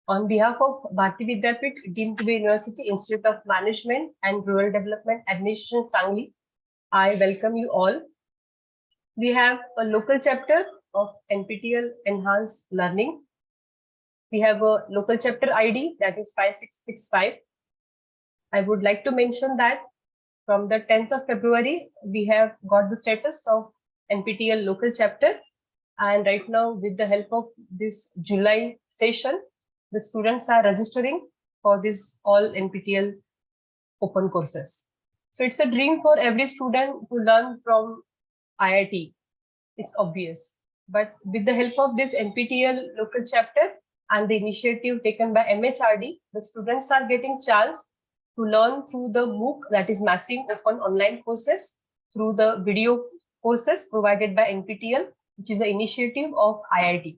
On behalf of Bharati Vidyapit, Deemed to be University Institute of Management and Rural Development Administration, Sangli, I welcome you all. We have a local chapter of NPTEL Enhanced Learning. We have a local chapter ID that is 5665. I would like to mention that from the 10th of February, we have got the status of NPTEL local chapter. And right now, with the help of this July session, the students are registering for this all NPTEL open courses. So it's a dream for every student to learn from IIT. It's obvious. But with the help of this NPTEL local chapter and the initiative taken by MHRD, the students are getting chance to learn through the MOOC, that is Massive Open Online Courses, through the video courses provided by NPTEL, which is an initiative of IIT.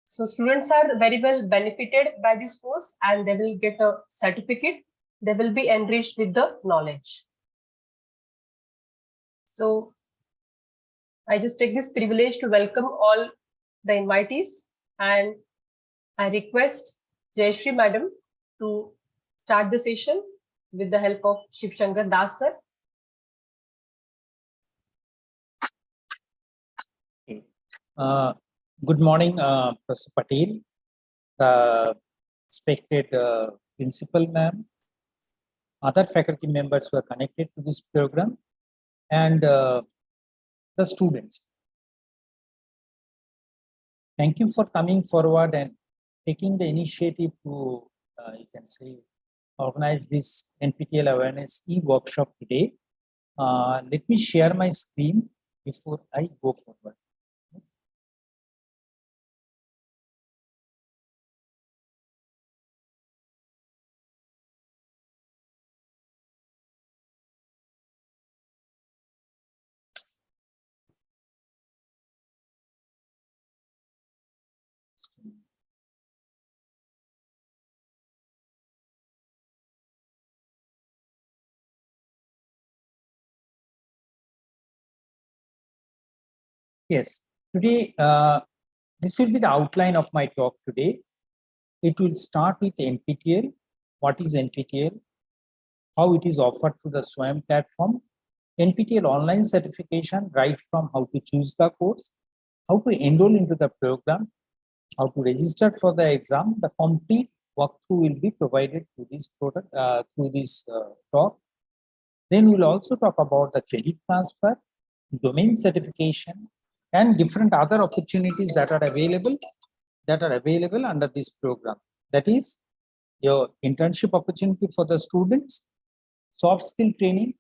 So students are very well benefited by this course and they will get a certificate. They will be enriched with the knowledge. So I just take this privilege to welcome all the invitees, and I request Jayashree Madam to start the session with the help of Shiv Shankar Das sir. Good morning, Professor Patel, the respected principal ma'am, other faculty members who are connected to this program, and the students. Thank you for coming forward and taking the initiative to, you can say, organize this NPTEL Awareness e-workshop today. Let me share my screen before I go forward. Yes, today this will be the outline of my talk today. It will start with NPTEL. What is NPTEL? How it is offered to the SWAYAM platform. NPTEL online certification, right from how to choose the course, how to enroll into the program, how to register for the exam. The complete walkthrough will be provided through this product, through this talk. Then we'll also talk about the credit transfer, domain certification, and different other opportunities that are available under this program. That is your internship opportunity for the students, soft skill training,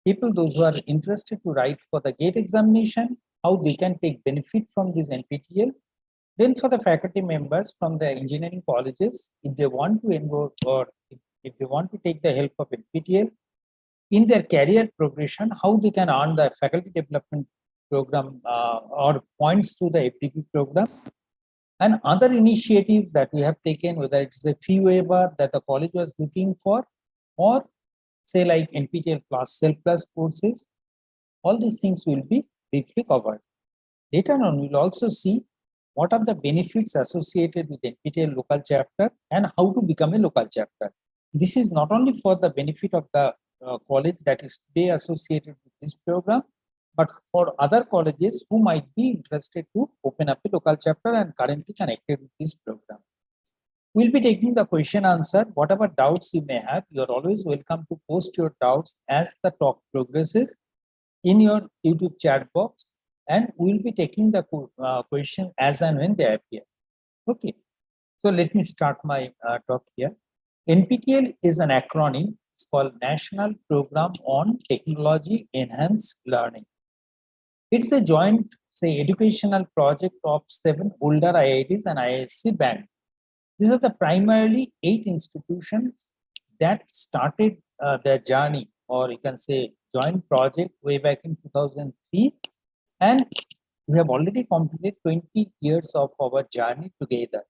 people those who are interested to write for the GATE examination, how they can take benefit from this NPTEL. Then for the faculty members from the engineering colleges, if they want to enroll or if they want to take the help of NPTEL in their career progression, how they can earn the faculty development program or points through the FDP program, and other initiatives that we have taken, whether it's a fee waiver that the college was looking for, or say like NPTEL Plus, Self Plus courses. All these things will be briefly covered. Later on, we'll also see what are the benefits associated with NPTEL local chapter and how to become a local chapter. This is not only for the benefit of the college that is today associated with this program, but for other colleges who might be interested to open up a local chapter and currently connected with this program. We'll be taking the question answer. Whatever doubts you may have, you're always welcome to post your doubts as the talk progresses in your YouTube chat box, and we'll be taking the question as and when they appear. Okay, so let me start my talk here. NPTEL is an acronym. It's called National Program on Technology Enhanced Learning. It's a joint, say, educational project of 7 older IITs and IISc band. These are the primarily 8 institutions that started their journey, or you can say joint project, way back in 2003, and we have already completed 20 years of our journey together.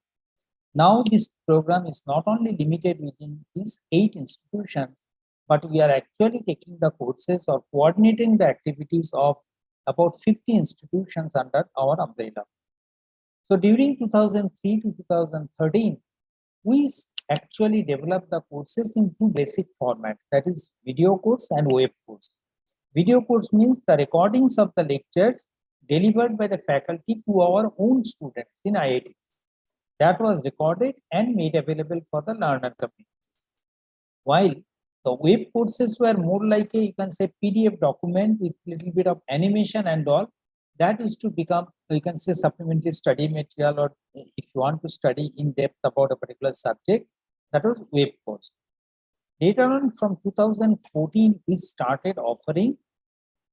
Now this program is not only limited within these 8 institutions, but we are actually taking the courses or coordinating the activities of about 50 institutions under our umbrella. So during 2003 to 2013, we actually develop the courses in two basic formats, that is video course and web course. Video course means the recordings of the lectures delivered by the faculty to our own students in IIT. That was recorded and made available for the learner community. While the web courses were more like a, you can say, PDF document with little bit of animation and all, that used to become, you can say, supplementary study material, or if you want to study in depth about a particular subject, that was web course. Later on, from 2014, we started offering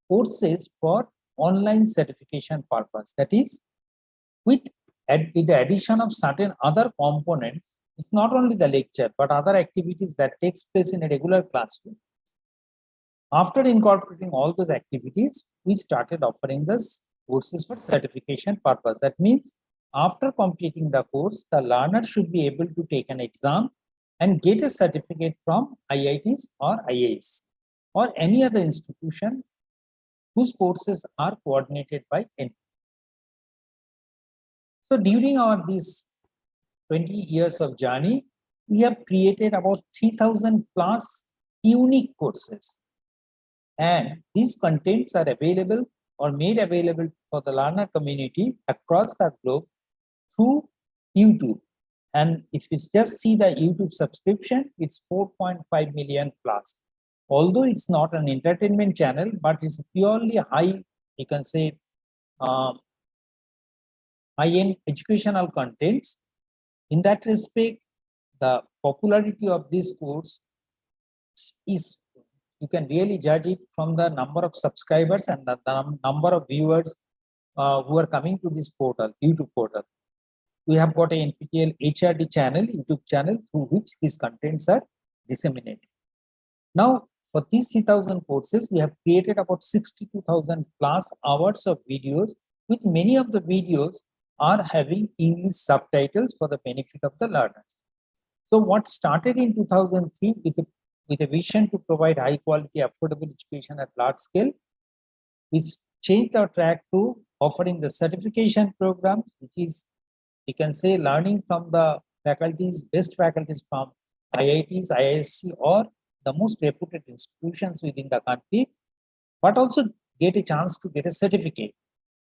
courses for online certification purpose. That is, with the addition of certain other components, it's not only the lecture, but other activities that takes place in a regular classroom. After incorporating all those activities, we started offering this courses for certification purpose. That means after completing the course, the learner should be able to take an exam and get a certificate from IITs or IIS or any other institution whose courses are coordinated by NPTEL. So during these 20 years of journey, we have created about 3,000 plus unique courses. And these contents are available or made available for the learner community across the globe through YouTube. And if you just see the YouTube subscription, it's 4.5 million plus. Although it's not an entertainment channel, but it's purely high, you can say, high-end educational contents. In that respect, the popularity of this course is, you can really judge it from the number of subscribers and the number of viewers who are coming to this portal, YouTube portal. We have got a NPTEL HRD channel, YouTube channel, through which these contents are disseminated. Now, for these 3,000 courses, we have created about 62,000 plus hours of videos, with many of the videos are having English subtitles for the benefit of the learners. So what started in 2003 with a vision to provide high quality, affordable education at large scale, we changed our track to offering the certification programs, which is, you can say, learning from the faculties, best faculties from IITs, IISc, or the most reputed institutions within the country, but also get a chance to get a certificate.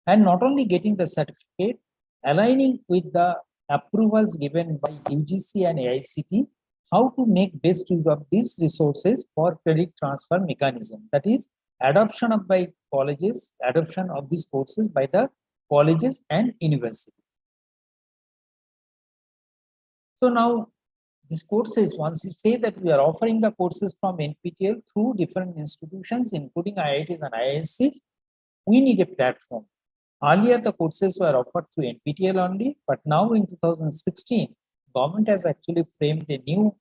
And not only getting the certificate, aligning with the approvals given by UGC and AICT, how to make best use of these resources for credit transfer mechanism. That is, adoption of by colleges, adoption of these courses by the colleges and universities. So now, these courses, once you say that we are offering the courses from NPTEL through different institutions, including IITs and IIScs, we need a platform. Earlier, the courses were offered through NPTEL only, but now in 2016, government has actually framed a new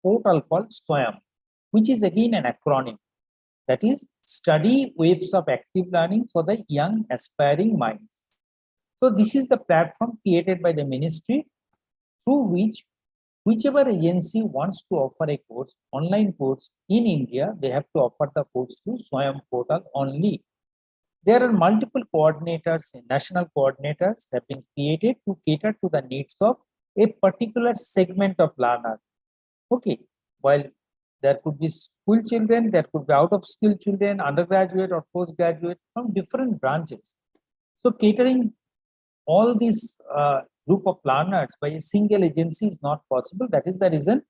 portal called SWAYAM, which is again an acronym. That is, Study Waves of Active Learning for the Young Aspiring Minds. So this is the platform created by the ministry, through which whichever agency wants to offer a course, online course in India, they have to offer the course through SWAYAM portal only. There are multiple coordinators, national coordinators have been created to cater to the needs of a particular segment of learners. Okay, while there could be school children, there could be out of school children, undergraduate or postgraduate from different branches. So catering all these group of learners by a single agency is not possible. That is the reason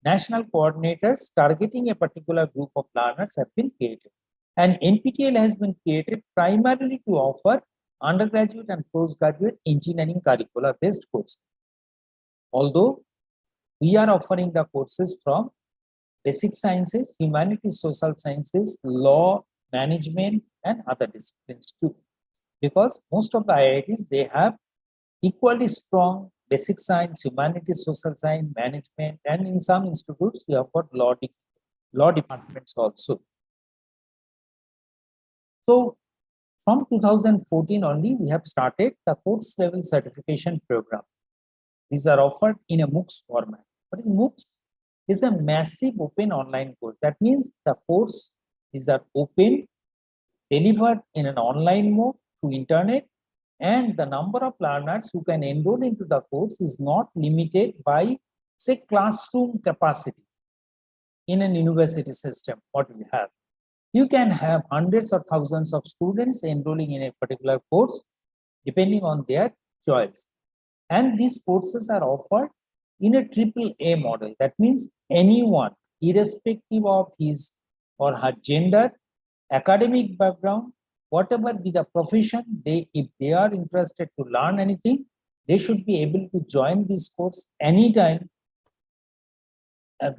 national coordinators targeting a particular group of learners have been created. And NPTEL has been created primarily to offer undergraduate and postgraduate engineering curricula based courses. Although we are offering the courses from basic sciences, humanities, social sciences, law, management, and other disciplines too. Because most of the IITs, they have equally strong basic science, humanities, social science, management, and in some institutes, we have got law departments also. So from 2014 only, we have started the course level certification program. These are offered in a MOOCs format. But MOOCs is a massive open online course. That means the course is open, delivered in an online mode through internet, and the number of learners who can enroll into the course is not limited by say classroom capacity in an university system, what we have. You can have hundreds or thousands of students enrolling in a particular course depending on their choice. And these courses are offered in a triple A model. That means anyone, irrespective of his or her gender, academic background, whatever be the profession, if they are interested to learn anything, they should be able to join this course anytime.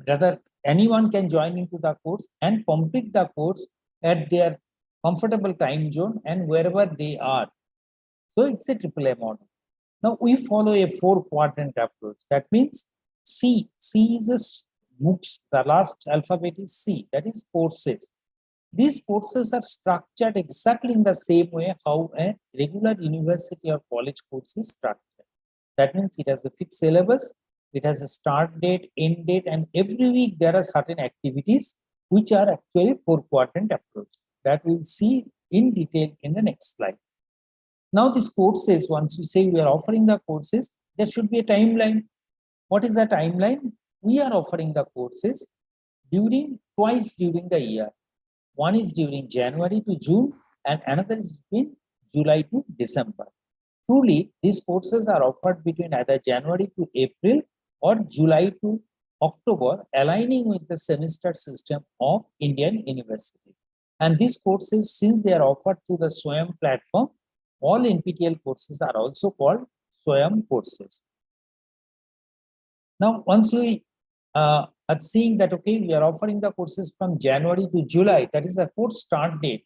Rather, anyone can join into the course and complete the course at their comfortable time zone and wherever they are. So it's a triple A model. Now we follow a 4-quadrant approach. That means C is a MOOCs. The last alphabet is C, that is courses. These courses are structured exactly in the same way how a regular university or college course is structured. That means it has a fixed syllabus, it has a start date, end date, and every week there are certain activities which are actually 4-quadrant approach that we'll see in detail in the next slide. Now these courses, once you say we are offering the courses, there should be a timeline. What is the timeline? We are offering the courses twice during the year. One is during January to June and another is between July to December. Truly, these courses are offered between either January to April or July to October, aligning with the semester system of Indian universities. And these courses, since they are offered through the SWAYAM platform, all NPTEL courses are also called SWAYAM courses. Now, once we are seeing that, okay, we are offering the courses from January to July, that is the course start date.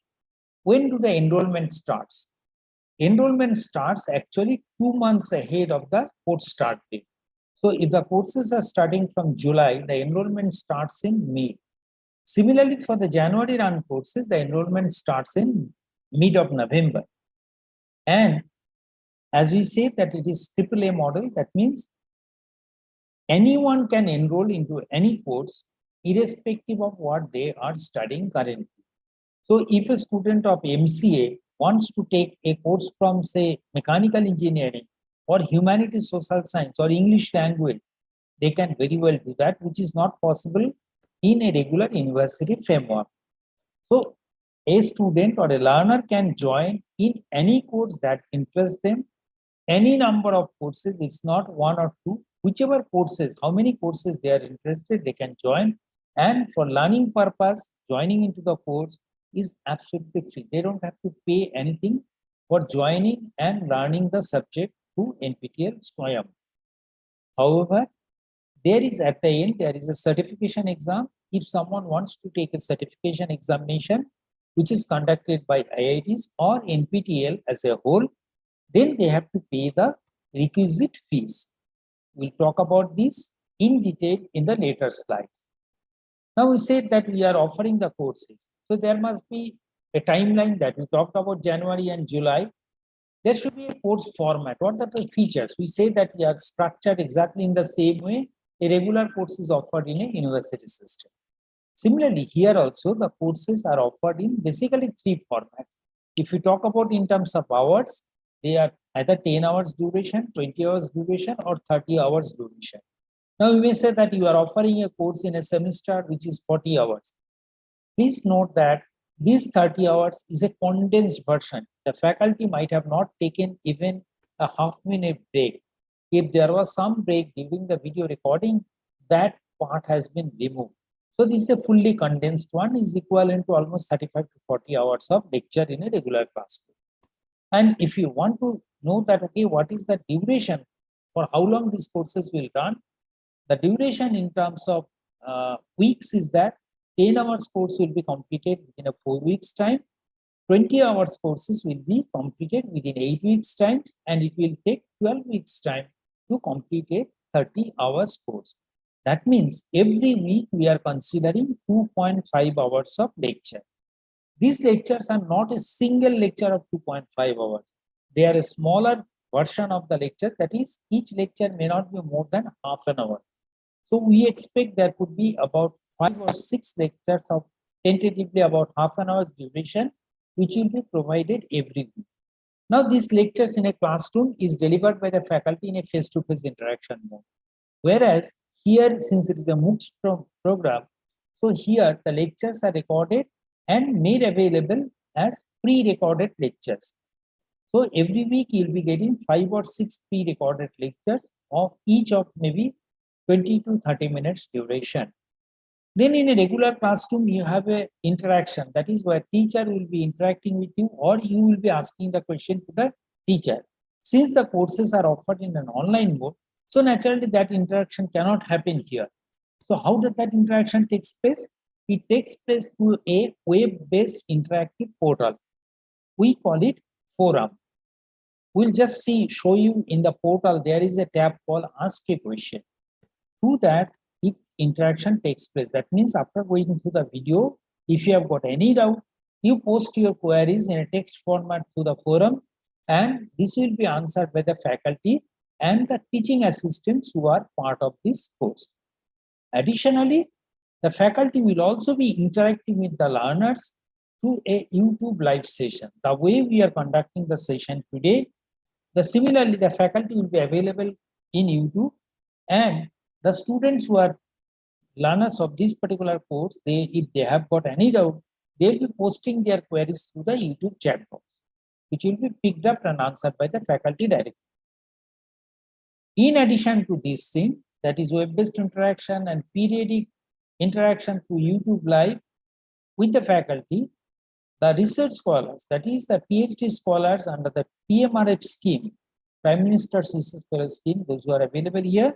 When do the enrollment starts? Enrollment starts actually 2 months ahead of the course start date. So if the courses are starting from July, the enrollment starts in May. Similarly, for the January run courses, the enrollment starts in mid of November. And as we say that it is AAA model, that means anyone can enroll into any course irrespective of what they are studying currently. So if a student of MCA wants to take a course from, say, mechanical engineering or humanities, social science or English language, they can very well do that, which is not possible in a regular university framework. So a student or a learner can join in any course that interests them, any number of courses, it's not one or two, whichever courses, how many courses they are interested, they can join. And for learning purpose, joining into the course is absolutely free. They don't have to pay anything for joining and learning the subject through NPTEL SWAYAM. However, there is at the end, there is a certification exam. If someone wants to take a certification examination, which is conducted by IITs or NPTEL as a whole, then they have to pay the requisite fees. We'll talk about this in detail in the later slides. Now we said that we are offering the courses. So there must be a timeline that we talked about January and July. There should be a course format. What are the features? We say that we are structured exactly in the same way a regular course is offered in a university system. Similarly, here also the courses are offered in basically 3 formats. If you talk about in terms of hours, they are either 10 hours duration, 20 hours duration, or 30 hours duration. Now you may say that you are offering a course in a semester which is 40 hours. Please note that this 30 hours is a condensed version. The faculty might have not taken even a half-minute break. If there was some break during the video recording, that part has been removed. So this is a fully condensed one, is equivalent to almost 35 to 40 hours of lecture in a regular classroom. And if you want to know that, okay, what is the duration for how long these courses will run, the duration in terms of weeks is that 10 hours course will be completed within a 4 weeks time, 20 hours courses will be completed within 8 weeks time, and it will take 12 weeks time to complete a 30 hours course. That means every week we are considering 2.5 hours of lecture. These lectures are not a single lecture of 2.5 hours. They are a smaller version of the lectures. That is, each lecture may not be more than half an hour. So we expect there could be about 5 or 6 lectures of tentatively about half an hour's duration, which will be provided every week. Now, these lectures in a classroom is delivered by the faculty in a face-to-face interaction mode. Whereas here, since it is a MOOCs program, so here the lectures are recorded and made available as pre-recorded lectures. So every week you'll be getting 5 or 6 pre-recorded lectures of each of maybe 20 to 30 minutes duration. Then in a regular classroom, you have a interaction. That is where teacher will be interacting with you, or you will be asking the question to the teacher. Since the courses are offered in an online mode, so naturally that interaction cannot happen here. So how does that interaction takes place? It takes place through a web-based interactive portal. We call it forum. We'll just show you in the portal, there is a tab called Ask a Question. Through that, if interaction takes place, that means after going through the video, if you have got any doubt, you post your queries in a text format to the forum, and this will be answered by the faculty and the teaching assistants who are part of this course. Additionally, the faculty will also be interacting with the learners through a YouTube live session. The way we are conducting the session today, similarly, the faculty will be available in YouTube, and the students who are learners of this particular course, if they have got any doubt, they will be posting their queries through the YouTube chat box, which will be picked up and answered by the faculty directly. In addition to this thing, that is web-based interaction and periodic interaction through YouTube Live with the faculty, the research scholars, that is the PhD scholars under the PMRF scheme, Prime Minister's Research Fellow Scheme, those who are available here,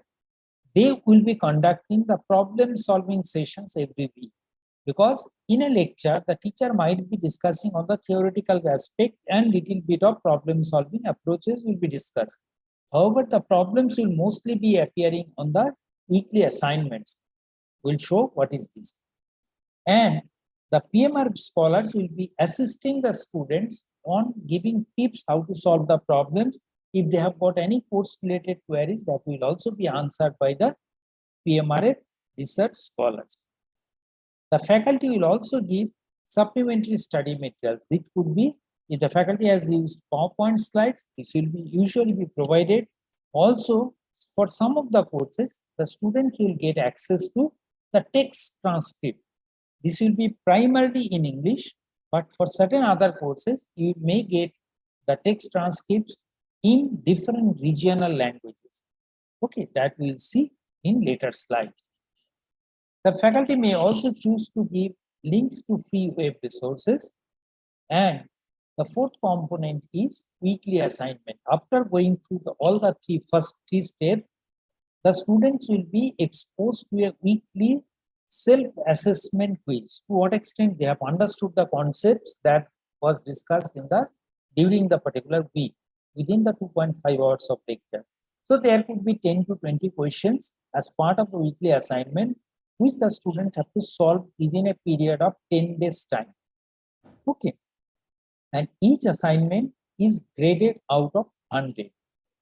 they will be conducting the problem-solving sessions every week. Because in a lecture, the teacher might be discussing on the theoretical aspect and little bit of problem-solving approaches will be discussed. However, the problems will mostly be appearing on the weekly assignments. We'll show what is this. And the PMR scholars will be assisting the students on giving tips how to solve the problems. If they have got any course-related queries, that will also be answered by the PMRF research scholars. The faculty will also give supplementary study materials. It could be, if the faculty has used PowerPoint slides, this will be usually be provided. Also, for some of the courses, the students will get access to the text transcript. This will be primarily in English, but for certain other courses, you may get the text transcripts in different regional languages. Okay, that we'll see in later slides. The faculty may also choose to give links to free web resources. And the fourth component is weekly assignment. After going through all the first three steps, the students will be exposed to a weekly self-assessment quiz. To what extent they have understood the concepts that was discussed during the particular week within the 2.5 hours of lecture. So there could be 10 to 20 questions as part of the weekly assignment, which the students have to solve within a period of 10 days time. Okay. And each assignment is graded out of 100.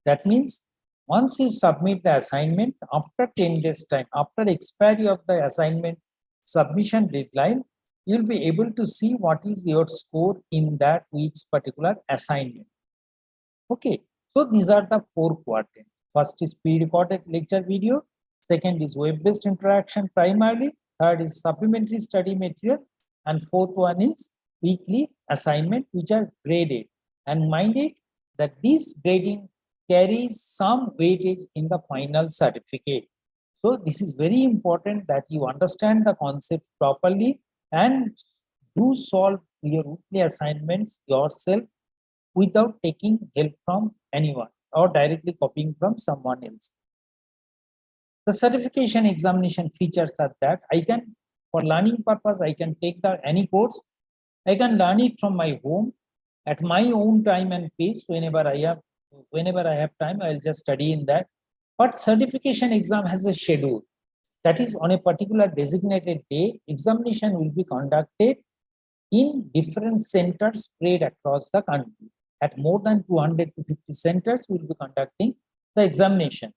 That means once you submit the assignment, after 10 days time, after expiry of the assignment submission deadline, you'll be able to see what is your score in that week's particular assignment. Okay, so these are the 4 quadrants. First is pre-recorded lecture video. Second is web-based interaction primarily. Third is supplementary study material. And fourth one is weekly assignment, which are graded. And mind it that this grading carries some weightage in the final certificate. So this is very important that you understand the concept properly and do solve your weekly assignments yourself without taking help from anyone or directly copying from someone else. The certification examination features are that I can, for learning purpose, I can take any course. I can learn it from my home at my own time and pace. Whenever I have time, I'll just study in that. But certification exam has a schedule. That is, on a particular designated day, examination will be conducted in different centers spread across the country. At more than 200 to 50 centers, we will be conducting the examination.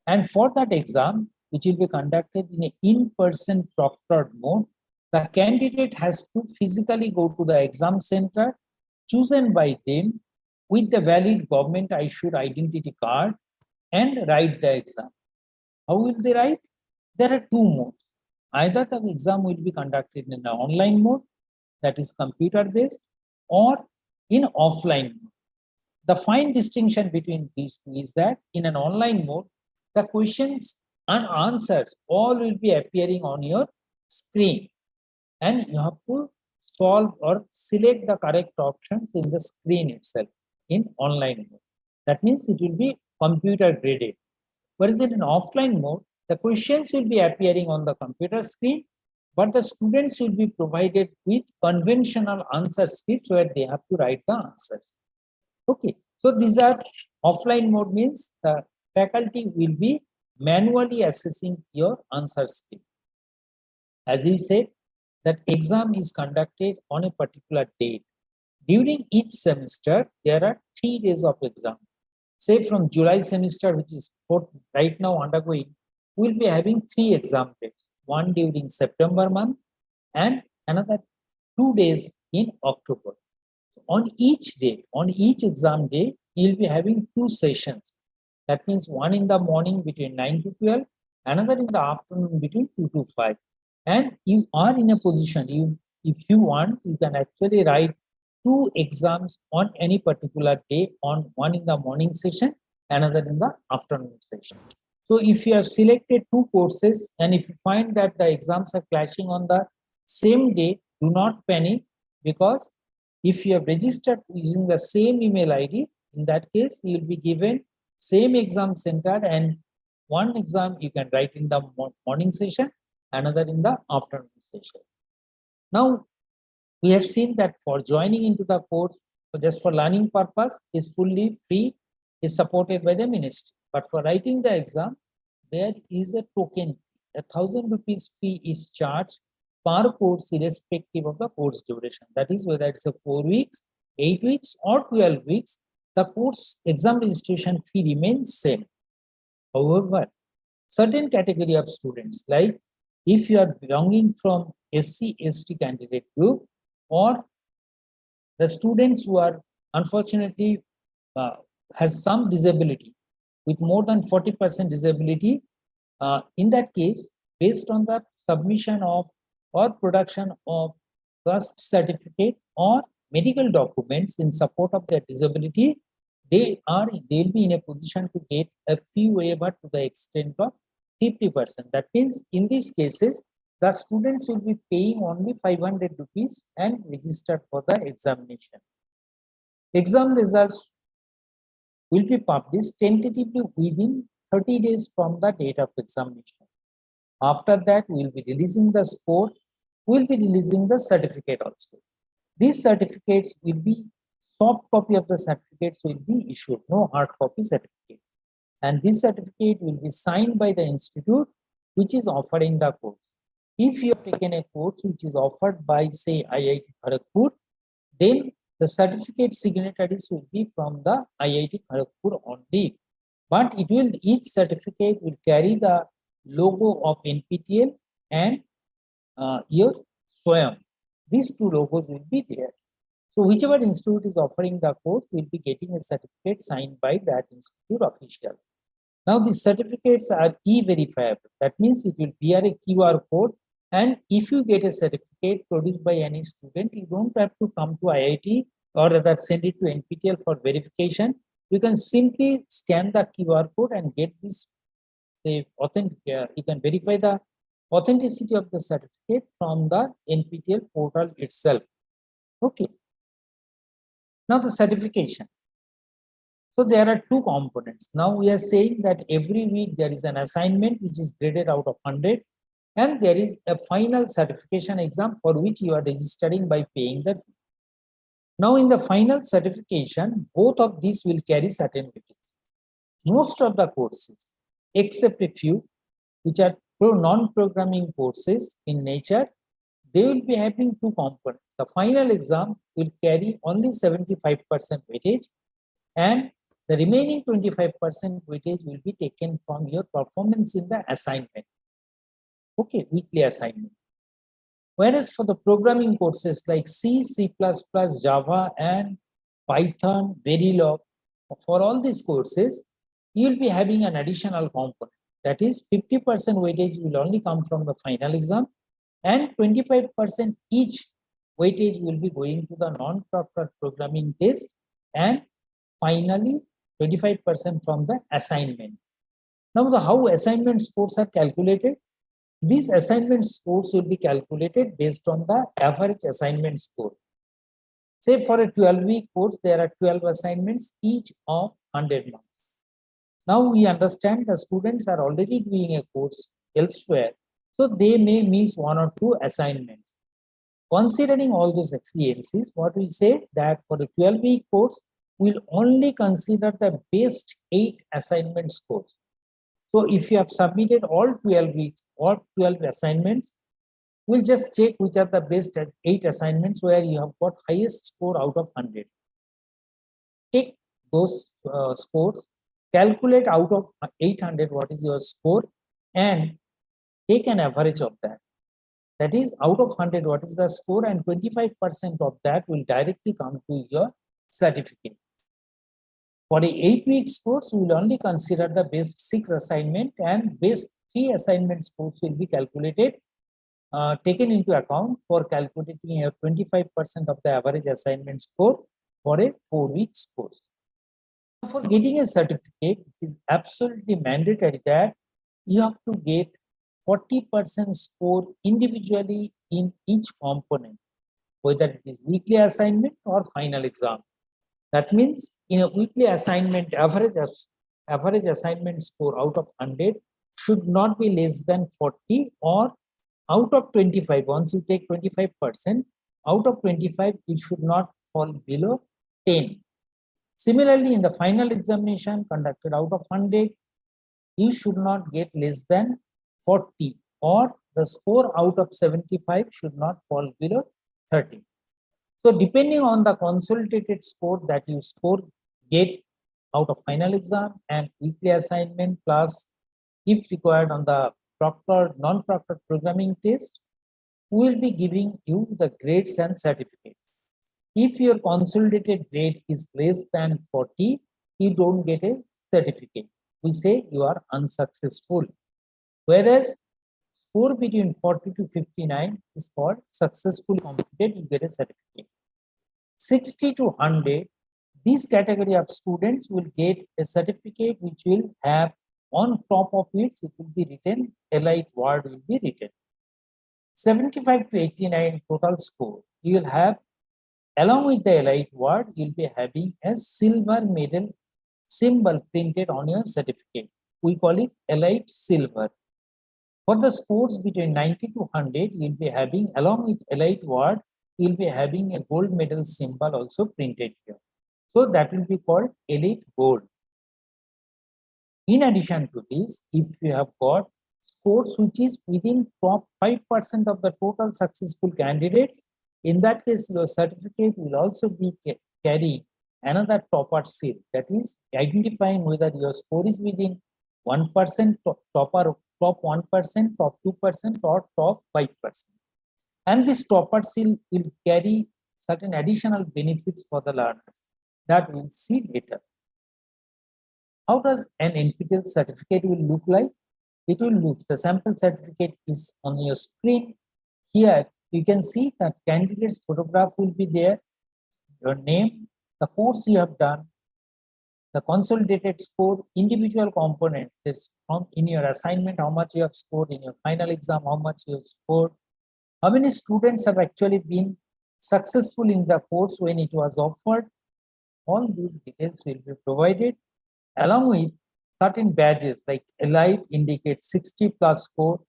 And for that exam, which will be conducted in an in-person proctored mode, the candidate has to physically go to the exam center chosen by them with the valid government-issued identity card and write the exam. How will they write? There are two modes. Either the exam will be conducted in an online mode, that is computer based, or in offline mode. The fine distinction between these two is that in an online mode, the questions and answers all will be appearing on your screen, and you have to solve or select the correct options in the screen itself in online mode. That means it will be computer graded. Whereas in an offline mode, the questions will be appearing on the computer screen, but the students will be provided with conventional answer scripts where they have to write the answers. Okay, so these are offline mode, means the faculty will be manually assessing your answer script. As we said, that exam is conducted on a particular date. During each semester, there are 3 days of exam. Say from July semester, which is right now undergoing, we'll be having 3 exam dates. One during September month and another 2 days in October. On each day, on each exam day, you'll be having 2 sessions. That means one in the morning between 9 to 12, another in the afternoon between 2 to 5. And you are in a position, if you want, you can actually write 2 exams on any particular day, on one in the morning session, another in the afternoon session. So if you have selected 2 courses and if you find that the exams are clashing on the same day, do not panic, because if you have registered using the same email ID, in that case, you will be given same exam center, and one exam you can write in the morning session, another in the afternoon session. Now, we have seen that for joining into the course, just for learning purpose, is fully free, is supported by the ministry. But for writing the exam, there is a token. 1,000 rupees fee is charged per course, irrespective of the course duration. That is, whether it's a 4 weeks, 8 weeks, or 12 weeks, the course exam registration fee remains same. However, certain category of students, like if you are belonging from SC/ST candidate group, or the students who are unfortunately has some disability with more than 40% disability, in that case, based on the submission of or production of caste certificate or medical documents in support of their disability, they'll be in a position to get a fee waiver to the extent of 50%. That means in these cases, the students will be paying only 500 rupees and register for the examination. Exam results will be published tentatively within 30 days from the date of examination. After that, we will be releasing the score, we will be releasing the certificate also. These certificates will be, soft copy of the certificates will be issued, no hard copy certificates. And this certificate will be signed by the institute which is offering the course. If you have taken a course which is offered by, say, IIT Kharagpur, then the certificate signatories will be from the IIT Kharagpur only. But each certificate will carry the logo of NPTEL and your SWAYAM. These 2 logos will be there. So whichever institute is offering the course will be getting a certificate signed by that institute officials. Now these certificates are e-verifiable. That means it will bear a QR code, and if you get a certificate produced by any student, you don't have to come to IIT or rather send it to NPTEL for verification. You can simply scan the QR code and get this you can verify the authenticity of the certificate from the NPTEL portal itself. Okay. Now the certification. So there are 2 components. Now we are saying that every week there is an assignment which is graded out of 100, and there is a final certification exam for which you are registering by paying the fee. Now in the final certification, both of these will carry certain weightage. Most of the courses, except a few which are non-programming courses in nature, they will be having 2 components. The final exam will carry only 75% weightage, and the remaining 25% weightage will be taken from your performance in the assignment. Okay, weekly assignment. Whereas for the programming courses like C, C++, Java, and Python, Verilog, for all these courses, you will be having an additional component. That is 50% weightage will only come from the final exam and 25% each weightage will be going to the non-proctored programming test, and finally 25% from the assignment. Now, how assignment scores are calculated? These assignment scores will be calculated based on the average assignment score. Say for a 12-week course, there are 12 assignments, each of 100 marks. Now we understand the students are already doing a course elsewhere, so they may miss 1 or 2 assignments. Considering all those experiences, what we say that for the 12-week course, we'll only consider the best 8 assignment scores. So if you have submitted all 12 weeks or 12 assignments, we'll just check which are the best 8 assignments where you have got highest score out of 100. Take those scores, calculate out of 800 what is your score, and take an average of that. That is, out of 100 what is the score, and 25% of that will directly come to your certificate. For the 8-week course, we will only consider the best 6 assignment, and best 3 assignment scores will be calculated, taken into account for calculating a 25% of the average assignment score for a 4-week course. For getting a certificate, it is absolutely mandatory that you have to get 40% score individually in each component, whether it is weekly assignment or final exam. That means in a weekly assignment, average assignment score out of 100 should not be less than 40, or out of 25, once you take 25%, out of 25, it should not fall below 10. Similarly, in the final examination conducted out of 100, you should not get less than 40, or the score out of 75 should not fall below 30. So depending on the consolidated score that you get out of final exam and weekly assignment, plus if required on the proctored, non-proctored programming test, we will be giving you the grades and certificates. If your consolidated grade is less than 40, you don't get a certificate. We say you are unsuccessful. Whereas score between 40 to 59 is called successfully completed, you get a certificate. 60 to 100, this category of students will get a certificate which will have on top of it will be written, elite word will be written. 75 to 89 total score, you will have, along with the elite word, you will be having a silver medal symbol printed on your certificate. We call it elite silver. For the scores between 90 to 100, you will be having, along with elite word, you will be having a gold medal symbol also printed here. So that will be called elite gold. In addition to this, if you have got scores which is within top 5% of the total successful candidates, in that case, your certificate will also be carrying another topper seal, that is identifying whether your score is within 1%, top 1%, top 2%, or top 5%. And this topper seal will carry certain additional benefits for the learners that we'll see later. How does an NPTEL certificate will look like? It will look, the sample certificate is on your screen. Here you can see that candidate's photograph will be there, your name, the course you have done, the consolidated score, individual components, this in your assignment, how much you have scored, in your final exam, how much you have scored, how many students have actually been successful in the course when it was offered. All these details will be provided, along with certain badges like elite indicates 60 plus score,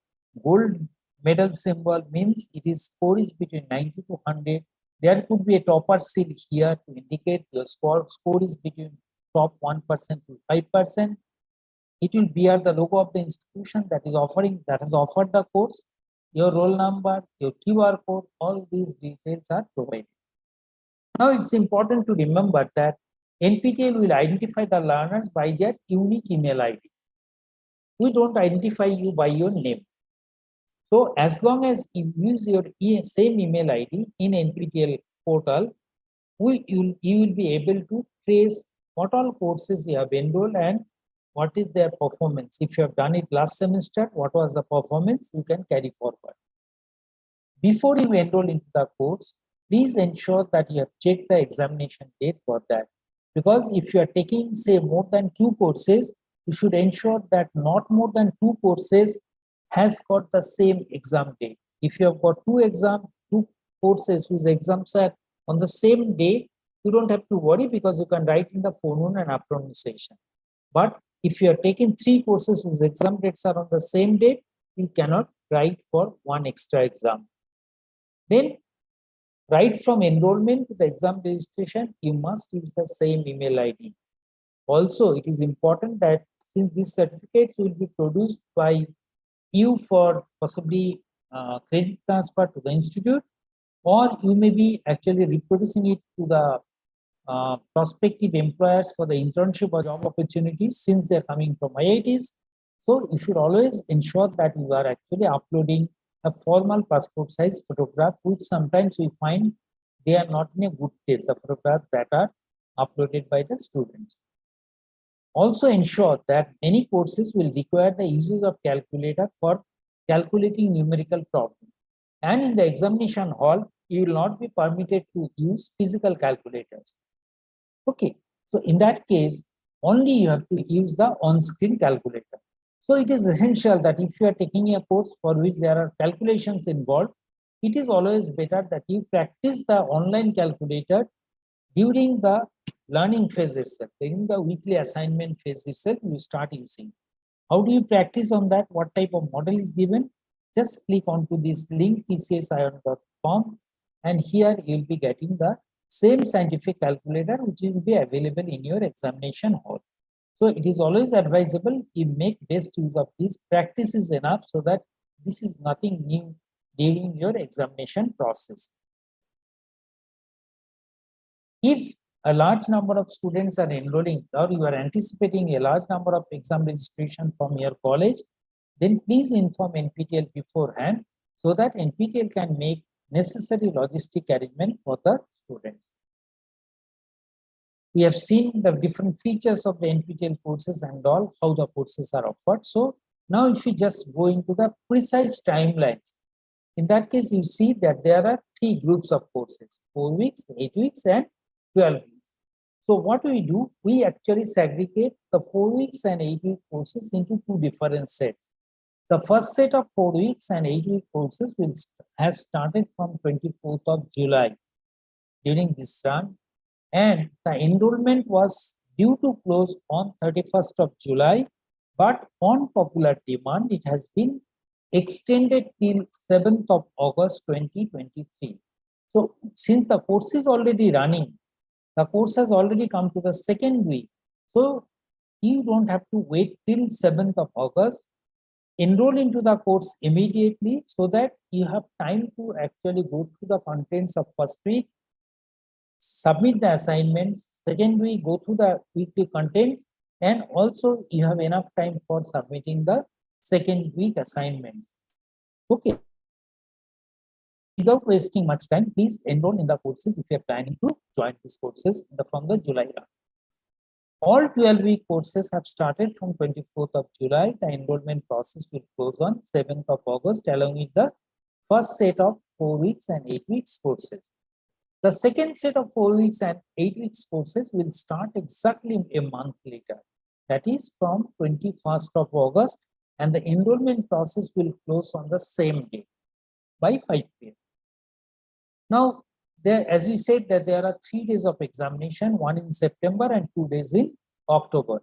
gold medal symbol means it is score is between 90 to 100. There could be a topper seal here to indicate your score is between top 1% to 5%. It will bear the logo of the institution that is offering, that has offered the course, your roll number, your QR code, all these details are provided. Now it's important to remember that NPTEL will identify the learners by their unique email ID. We don't identify you by your name. So as long as you use your same email ID in NPTEL portal, you will be able to trace what all courses you have enrolled and what is their performance. If you have done it last semester, what was the performance, you can carry forward. Before you enroll into the course, please ensure that you have checked the examination date for that. Because if you are taking, say, more than 2 courses, you should ensure that not more than 2 courses has got the same exam date. If you have got 2 courses whose exams are on the same day, you don't have to worry because you can write in the forenoon and afternoon session. But if you are taking 3 courses whose exam dates are on the same date, you cannot write for one extra exam. Then, right from enrollment to the exam registration, you must use the same email ID. Also, it is important that since these certificates will be produced by you for possibly credit transfer to the institute, or you may be actually reproducing it to the prospective employers for the internship or job opportunities since they're coming from IITs. So you should always ensure that you are actually uploading a formal passport size photograph, which sometimes we find they are not in a good case, the photographs that are uploaded by the students. Also ensure that many courses will require the use of calculator for calculating numerical problems. And in the examination hall, you will not be permitted to use physical calculators. Okay, so in that case, only you have to use the on-screen calculator. So it is essential that if you are taking a course for which there are calculations involved, it is always better that you practice the online calculator during the learning phase itself. During the weekly assignment phase itself, you start using. How do you practice on that? What type of model is given? Just click onto this link, tcsion.com, and here you will be getting the same scientific calculator which will be available in your examination hall. So it is always advisable you make best use of this. Practice is enough, so that this is nothing new during your examination process. If a large number of students are enrolling, or you are anticipating a large number of exam registration from your college, then please inform NPTEL beforehand so that NPTEL can make necessary logistic arrangement for the students. We have seen the different features of the NPTEL courses and all, how the courses are offered. So now if you just go into the precise timelines, in that case, you see that there are 3 groups of courses: 4 weeks, 8 weeks, and 12 weeks. So what we do, we actually segregate the 4 weeks and 8 week courses into 2 different sets. The first set of 4 weeks and 8 week courses has started from 24th of July during this run, and the enrollment was due to close on 31st of July, but on popular demand, it has been extended till 7th of August 2023. So since the course is already running, the course has already come to the 2nd week. So you don't have to wait till 7th of August. Enroll into the course immediately so that you have time to actually go through the contents of first week, submit the assignments, 2nd week, go through the weekly contents, and also you have enough time for submitting the 2nd week assignments. Okay. Without wasting much time, please enroll in the courses if you are planning to join these courses from the July run. All 12-week courses have started from 24th of July. The enrollment process will close on 7th of August, along with the first set of 4 weeks and 8 weeks courses. The second set of 4 weeks and 8 weeks courses will start exactly a month later. That is from 21st of August, and the enrollment process will close on the same day by 5 p.m. Now, as we said, that there are 3 days of examination, 1 in September and 2 days in October.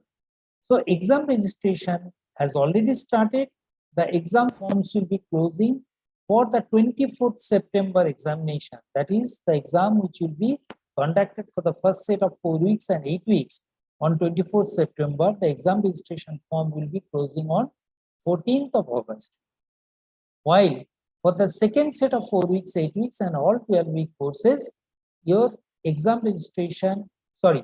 So exam registration has already started. The exam forms will be closing for the 24th September examination. That is the exam which will be conducted for the first set of 4 weeks and 8 weeks. On 24th September, the exam registration form will be closing on 14th of August. While for the second set of 4 weeks, 8 weeks, and all 12-week courses, your exam registration, all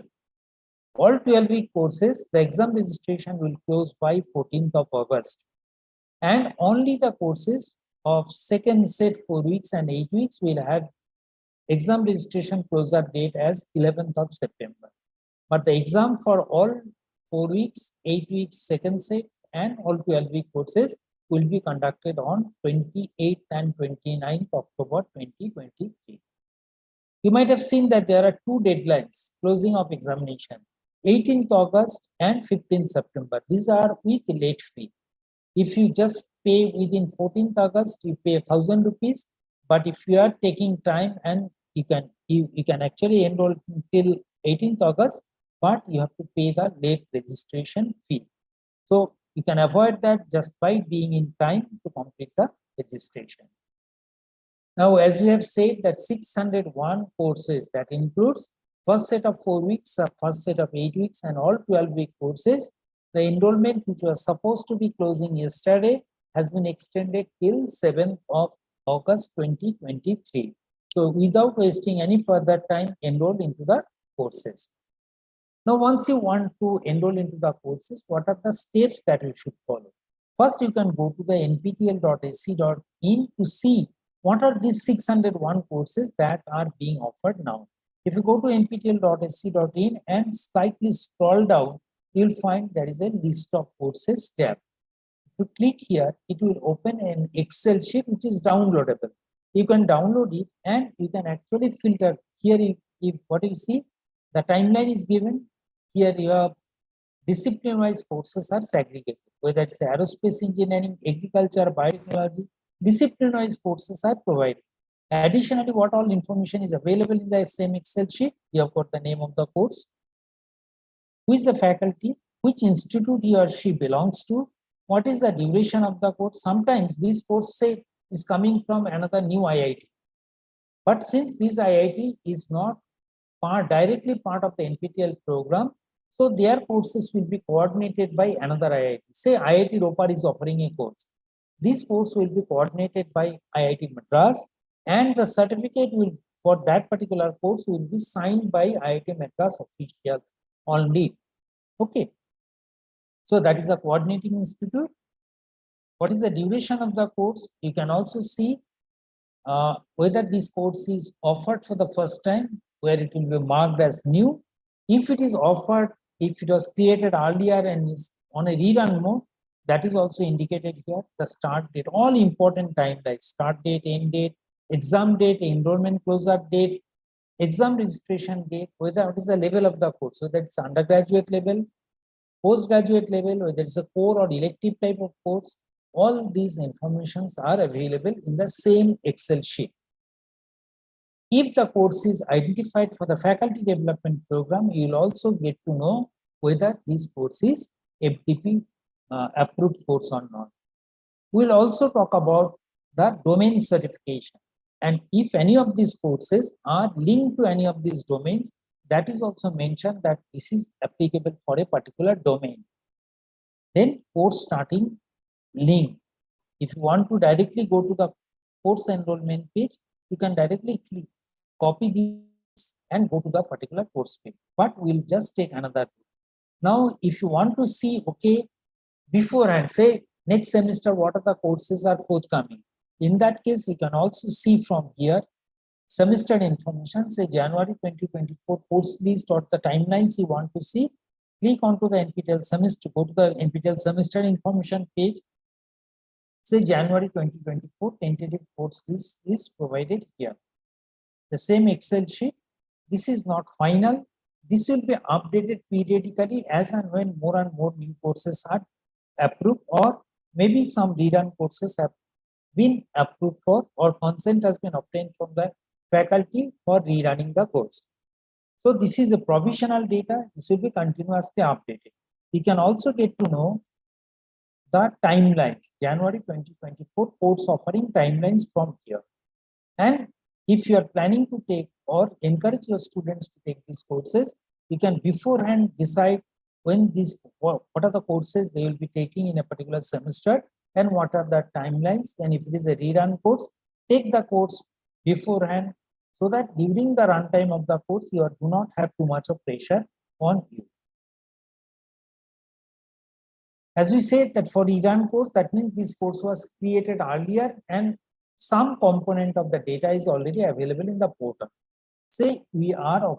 12-week courses, the exam registration will close by 14th of August. And only the courses of second set 4 weeks and 8 weeks will have exam registration closure date as 11th of September. But the exam for all 4 weeks, 8 weeks second set, and all 12-week courses will be conducted on 28th and 29th October 2023. You might have seen that there are two deadlines closing of examination, 18th August and 15th September. These are with late fee. If you just pay within 14th August, you pay 1,000 rupees. But if you are taking time, and you can actually enroll till 18th August, but you have to pay the late registration fee. So you can avoid that just by being in time to complete the registration. Now, as we have said, that 601 courses, that includes first set of 4 weeks, first set of 8 weeks, and all 12-week courses. The enrollment, which was supposed to be closing yesterday, has been extended till 7th of August 2023. So without wasting any further time, enroll into the courses. Now, once you want to enroll into the courses, what are the steps that you should follow? First, you can go to the nptel.ac.in to see what are these 601 courses that are being offered now. If you go to nptel.ac.in and slightly scroll down, you will find there is a list of courses tab. If you click here, it will open an Excel sheet which is downloadable. You can download it and you can actually filter. Here, if what you see, the timeline is given. Here your discipline-wise courses are segregated, whether it's aerospace engineering, agriculture, biotechnology, discipline-wise courses are provided. Additionally, what all information is available in the same Excel sheet? You have got the name of the course, who is the faculty, which institute he or she belongs to, what is the duration of the course. Sometimes this course say is coming from another new IIT. But since this IIT is not directly part of the NPTEL program, so their courses will be coordinated by another IIT. Say IIT Ropar is offering a course. This course will be coordinated by IIT Madras, and the certificate will for that particular course will be signed by IIT Madras officials only. Okay. So that is the coordinating institute. What is the duration of the course? You can also see whether this course is offered for the first time, where it will be marked as new. If it is offered, if it was created earlier and is on a read-on mode, that is also indicated here. The start date, all important timelines, start date, end date, exam date, enrollment close-up date, exam registration date, whether what is the level of the course, whether it's undergraduate level, postgraduate level, whether it's a core or elective type of course. All these informations are available in the same Excel sheet. If the course is identified for the faculty development program, you will also get to know whether this course is FDP approved course or not. We will also talk about the domain certification. And if any of these courses are linked to any of these domains, that is also mentioned that this is applicable for a particular domain. Then course starting link. If you want to directly go to the course enrollment page, you can directly click, copy this and go to the particular course page. But we'll just take another. Now, if you want to see, okay, beforehand, say next semester, what are the courses are forthcoming? In that case, you can also see from here, semester information, say January 2024 course list or the timelines you want to see. Click onto the NPTEL semester, go to the NPTEL semester information page. Say January 2024 tentative course list is provided here. The same Excel sheet. This is not final. This will be updated periodically as and when more and more new courses are approved, or maybe some redone courses have been approved for, or consent has been obtained from the faculty for rerunning the course. So this is a provisional data. This will be continuously updated. You can also get to know the timelines, January 2024 course offering timelines from here. And if you are planning to take or encourage your students to take these courses, you can beforehand decide when what are the courses they will be taking in a particular semester and what are the timelines. And if it is a rerun course, take the course beforehand so that during the runtime of the course, you do not have too much of pressure on you. As we said that for rerun course, that means this course was created earlier and some component of the data is already available in the portal. Say we are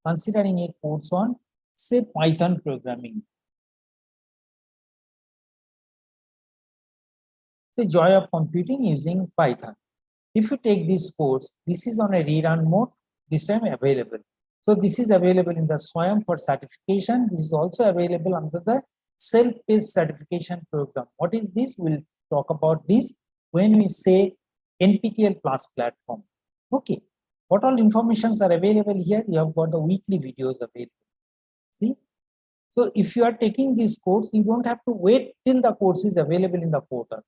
considering a course on say Python programming. The joy of computing using Python. If you take this course, this is on a rerun mode, this time available. So this is available in the SWAYAM for certification. This is also available under the self-paced certification program. What is this? We'll talk about this when we say NPTEL Plus platform. Okay. What all informations are available here? You have got the weekly videos available. See? So if you are taking this course, you don't have to wait till the course is available in the portal.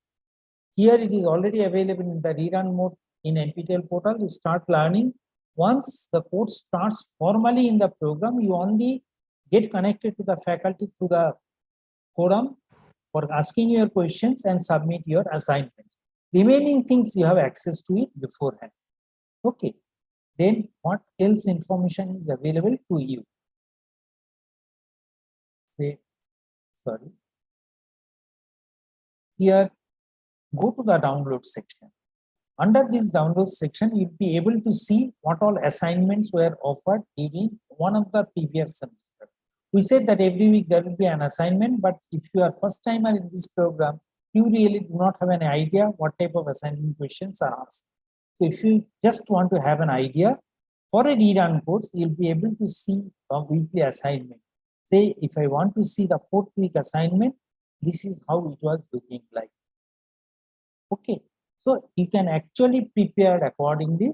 Here it is already available in the rerun mode in NPTEL portal. You start learning. Once the course starts formally in the program, you only get connected to the faculty through the forum for asking your questions and submit your assignments. Remaining things you have access to it beforehand. Okay. Then what else information is available to you? Sorry. Here, go to the download section. Under this download section, you'll be able to see what all assignments were offered during one of the previous semester. We said that every week there will be an assignment, but if you are first timer in this program, you really do not have an idea what type of assignment questions are asked. So if you just want to have an idea, for a rerun course, you'll be able to see a weekly assignment. Say, if I want to see the 4th week assignment, this is how it was looking like. Okay. So you can actually prepare accordingly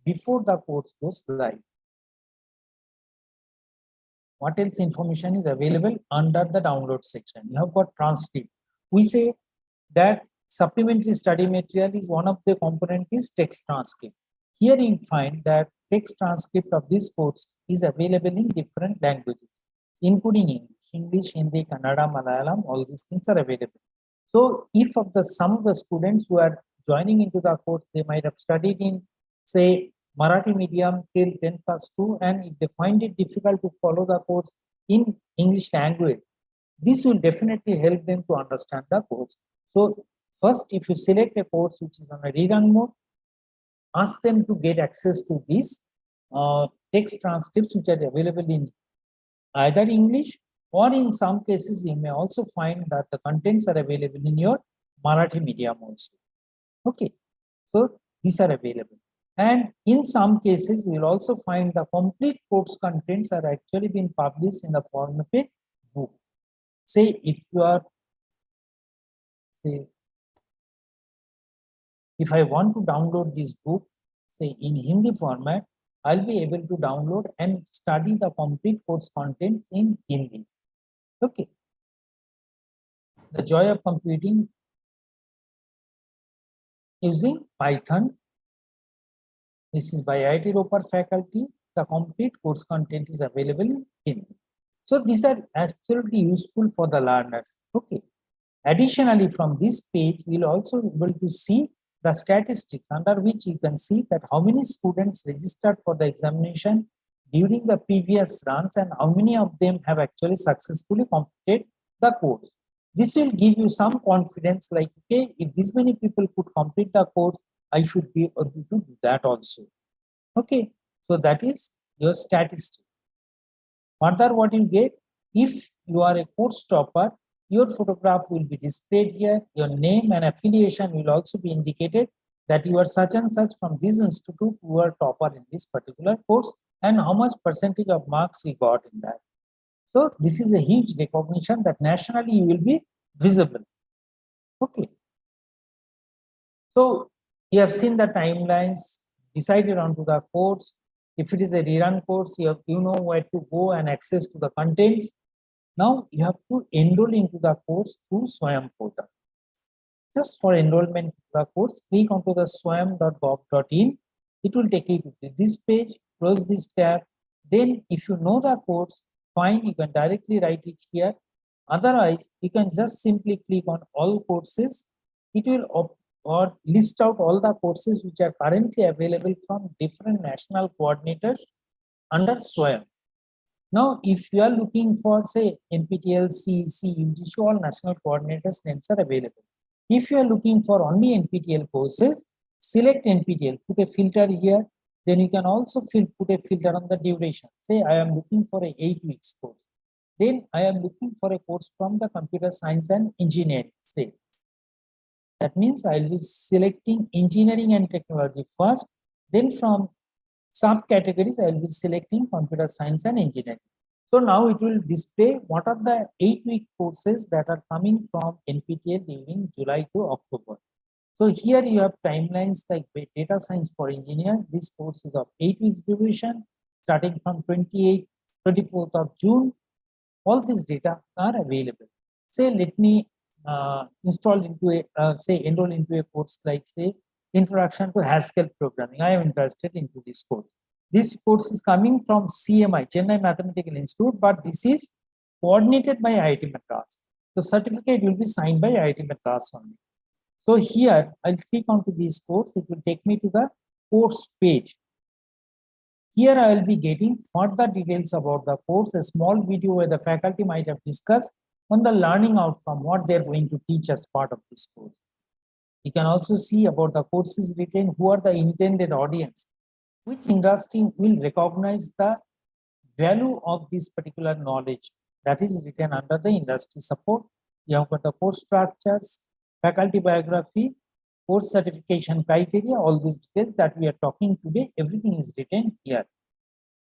before the course goes live. What else information is available under the download section? You have got transcript. We say that supplementary study material is one of the component is text transcript. Here you find that text transcript of this course is available in different languages, including English, Hindi, Kannada, Malayalam, all these things are available. So if of the some of the students who are joining into the course, they might have studied in, say, Marathi medium till 10 plus 2, and if they find it difficult to follow the course in English language, this will definitely help them to understand the course. So first, if you select a course which is on a rerun mode, ask them to get access to these text transcripts which are available in either English, or in some cases you may also find that the contents are available in your Marathi medium also. Okay, so these are available. And in some cases, you will also find the complete course contents are actually being published in the form of a book. Say if you are, say, if I want to download this book, say in Hindi format, I'll be able to download and study the complete course contents in Hindi. Okay. The joy of computing using Python. This is by IIT Roper faculty. The complete course content is available in Hindi. So these are absolutely useful for the learners. Okay. Additionally, from this page, we'll also be able to see the statistics under which you can see that how many students registered for the examination during the previous runs and how many of them have actually successfully completed the course. This will give you some confidence like, okay, if this many people could complete the course, I should be able to do that also. Okay, so that is your statistic. Further, what you get, if you are a course topper, your photograph will be displayed here, your name and affiliation will also be indicated that you are such and such from this institute who are topper in this particular course and how much percentage of marks you got in that. So this is a huge recognition that nationally you will be visible. Okay. So you have seen the timelines, decided onto the course. If it is a rerun course, you know where to go and access to the contents. Now you have to enroll into the course through SWAYAM portal. Just for enrollment to the course, click onto the swayam.gov.in. It will take you to this page, close this tab. Then if you know the course, fine, you can directly write it here. Otherwise, you can just simply click on all courses. It will or list out all the courses which are currently available from different national coordinators under SWAYAM. Now, if you are looking for, say, NPTEL, CEC, UGC, all national coordinators names are available. If you are looking for only NPTEL courses, select NPTEL, put a filter here. Then you can also put a filter on the duration. Say, I am looking for a 8 weeks course. then I am looking for a course from the computer science and engineering, say. That means I will be selecting engineering and technology first, then from subcategories, I will be selecting computer science and engineering. So now it will display what are the 8-week courses that are coming from NPTEL during July to October. So here you have timelines like data science for engineers. This course is of 8 weeks duration, starting from 24th of June. All these data are available. Say, let me enroll into a course like, say, Introduction to Haskell Programming. I am interested into this course. This course is coming from CMI, Chennai Mathematical Institute, but this is coordinated by IIT Madras. The certificate will be signed by IIT Madras only. So here, I'll click onto this course. It will take me to the course page. Here I will be getting further details about the course, a small video where the faculty might have discussed on the learning outcome, what they're going to teach as part of this course. You can also see about the courses written, who are the intended audience, which industry will recognize the value of this particular knowledge that is written under the industry support. You have got the course structures, faculty biography, course certification criteria, all these details that we are talking today, everything is written here.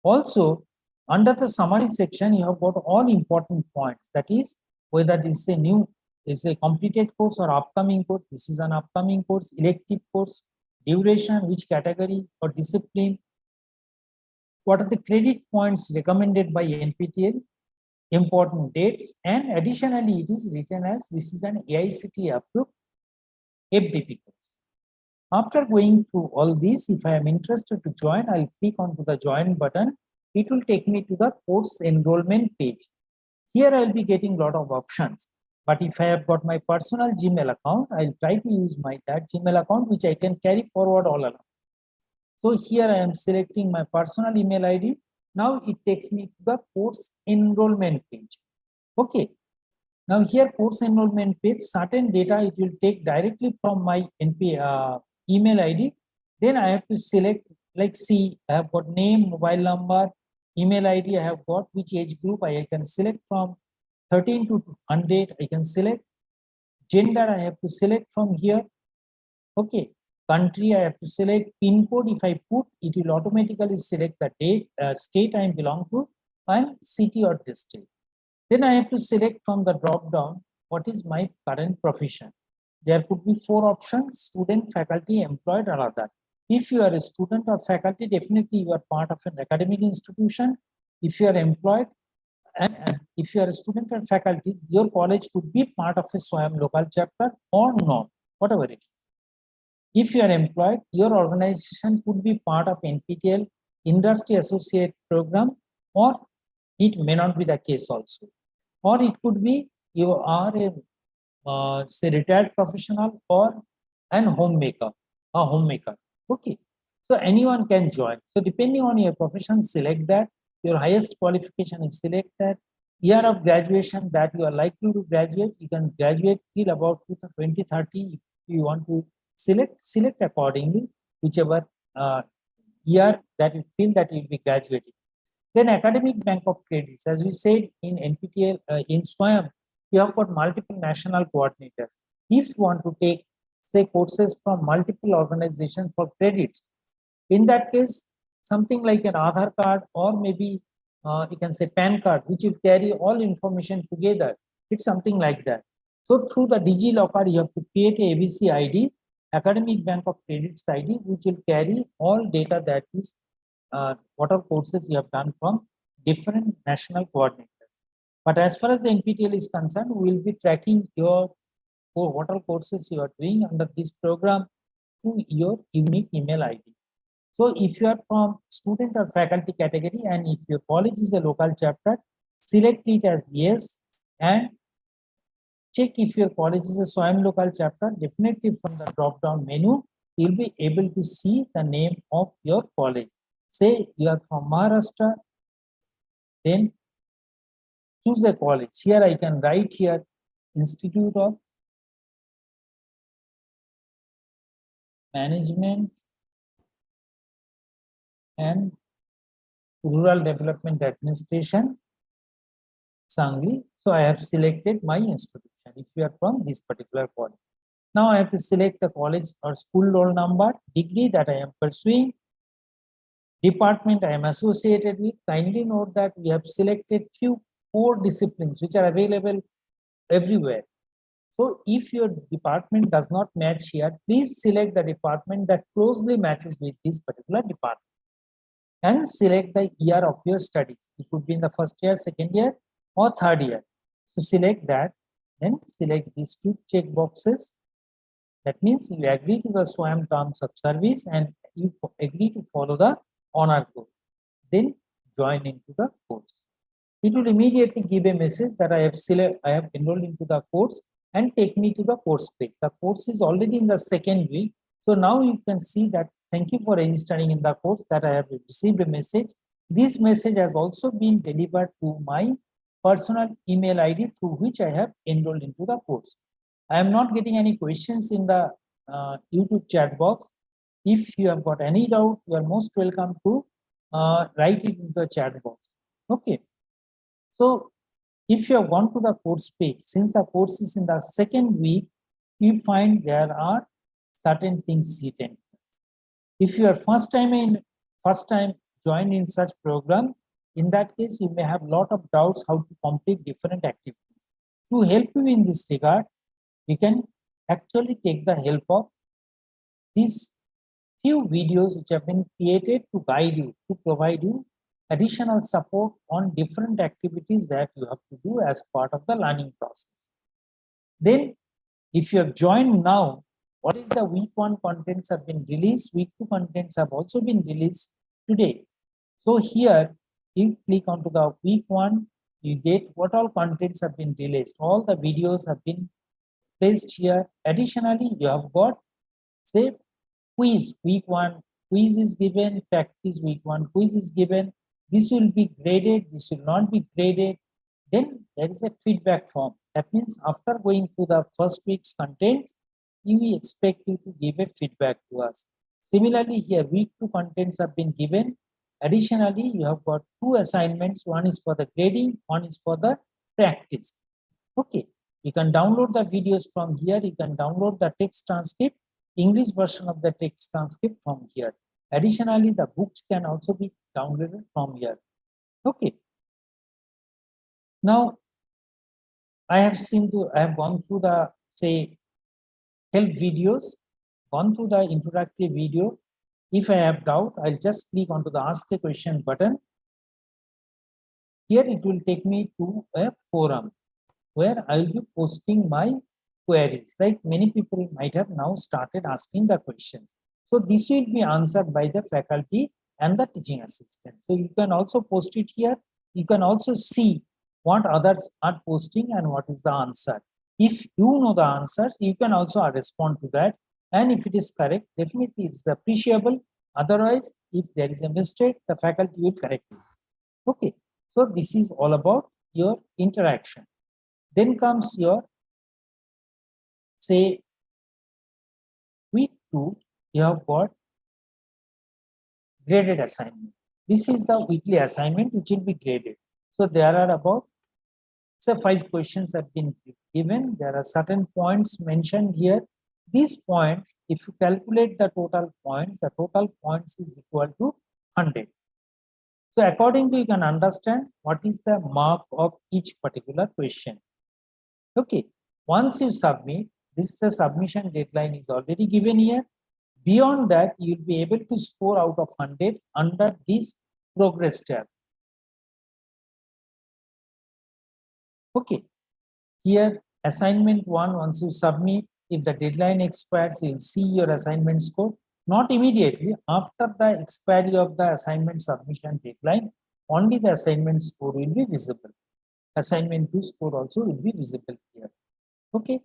Also, under the summary section, you have got all important points. That is, whether this is a completed course or upcoming course. This is an upcoming course, elective course, duration, which category or discipline. What are the credit points recommended by NPTEL, important dates, and additionally, it is written as this is an AICTE approved FDP course. After going through all this, if I am interested to join, I'll click onto the join button. It will take me to the course enrollment page. Here I'll be getting a lot of options. But if I have got my personal Gmail account, I'll try to use that Gmail account, which I can carry forward all along. So here I am selecting my personal email ID. Now it takes me to the course enrollment page. Okay. Now here course enrollment page, certain data it will take directly from my email ID. Then I have to select, like, see, I have got name, mobile number, email ID I have got, which age group I can select from 13 to 100, I can select. Gender I have to select from here. Okay. Country I have to select. Pin code, if I put, it will automatically select the date, state I belong to, and city or district. Then I have to select from the drop down what is my current profession. There could be 4 options: student, faculty, employed, or other. If you are a student or faculty, definitely you are part of an academic institution. If you are employed, and if you are a student or faculty, your college could be part of a SWAYAM local chapter or not, whatever it is. If you are employed, your organization could be part of NPTEL Industry Associate Program, or it may not be the case also. Or it could be you are a say retired professional or an homemaker, a homemaker. Okay. So anyone can join. So depending on your profession, select that. Your highest qualification, you select that. Year of graduation that you are likely to graduate, you can graduate till about 2030. If you want to select accordingly, whichever year that you feel that you will be graduating. Then academic bank of credits, as we said in NPTEL, in SWAYAM, you have got multiple national coordinators. If you want to take, say, courses from multiple organizations for credits, in that case, something like an Aadhaar card, or maybe you can say PAN card, which will carry all information together. It's something like that. So through the DigiLocker, you have to create a ABC ID, Academic Bank of Credits ID, which will carry all data that is what are courses you have done from different national coordinators. But as far as the NPTEL is concerned, we will be tracking your what are courses you are doing under this program to your unique email ID. So if you are from student or faculty category, and if your college is a local chapter, select it as yes, and check if your college is a SWAYAM local chapter. Definitely from the drop down menu, you'll be able to see the name of your college. Say you are from Maharashtra, then choose a college. Here I can write here Institute of Management and Rural Development Administration, Sangli. So I have selected my institution if you are from this particular college. Now I have to select the college or school roll number, degree that I am pursuing, department I am associated with. Kindly note that we have selected few core disciplines which are available everywhere. So if your department does not match here, please select the department that closely matches with this particular department and select the year of your studies. It could be in the first year, second year, or third year. So select that, then select these two check boxes. That means you agree to the SWAM terms of service and you agree to follow the honor code. Then join into the course. It will immediately give a message that I have enrolled into the course and take me to the course page. The course is already in the second week. So now you can see that thank you for registering in the course, that I have received a message. This message has also been delivered to my personal email ID through which I have enrolled into the course. I am not getting any questions in the YouTube chat box. If you have got any doubt, you are most welcome to write it in the chat box. Okay. So if you have gone to the course page, since the course is in the second week, you find there are certain things written. If you are first time joined in such program, in that case you may have lot of doubts how to complete different activities. To help you in this regard, you can actually take the help of these few videos which have been created to guide you, to provide you additional support on different activities that you have to do as part of the learning process. Then, if you have joined now, what is the week 1 contents have been released, week 2 contents have also been released today. So here, you click onto the week 1, you get what all contents have been released. All the videos have been placed here. Additionally, you have got, say, quiz, week 1, quiz is given, practice week 1, quiz is given. This will be graded, this will not be graded. Then there is a feedback form. That means after going through the first week's contents, we expect you to give a feedback to us. Similarly, here week 2 contents have been given. Additionally, you have got 2 assignments. One is for the grading, one is for the practice. Okay, you can download the videos from here. You can download the text transcript, English version of the text transcript from here. Additionally, the books can also be downloaded from here. Okay. Now, I have gone through the, say, help videos, gone through the introductory video. If I have doubt, I'll just click onto the ask a question button. Here it will take me to a forum where I will be posting my queries. Like many people might have now started asking the questions. So this will be answered by the faculty and the teaching assistant. So you can also post it here. You can also see what others are posting and what is the answer. If you know the answers, you can also respond to that. And if it is correct, definitely it's appreciable. Otherwise, if there is a mistake, the faculty will correct it. Okay. So this is all about your interaction. Then comes your, say, week 2, you have got graded assignment. This is the weekly assignment which will be graded. So there are about, say, 5 questions have been given. There are certain points mentioned here. These points, if you calculate the total points is equal to 100. So accordingly, you can understand what is the mark of each particular question. Okay, once you submit, this the submission deadline is already given here. Beyond that, you'll be able to score out of 100 under this progress tab. Okay, here assignment 1, once you submit, if the deadline expires, you'll see your assignment score. Not immediately, after the expiry of the assignment submission deadline, only the assignment score will be visible. Assignment 2 score also will be visible here. Okay,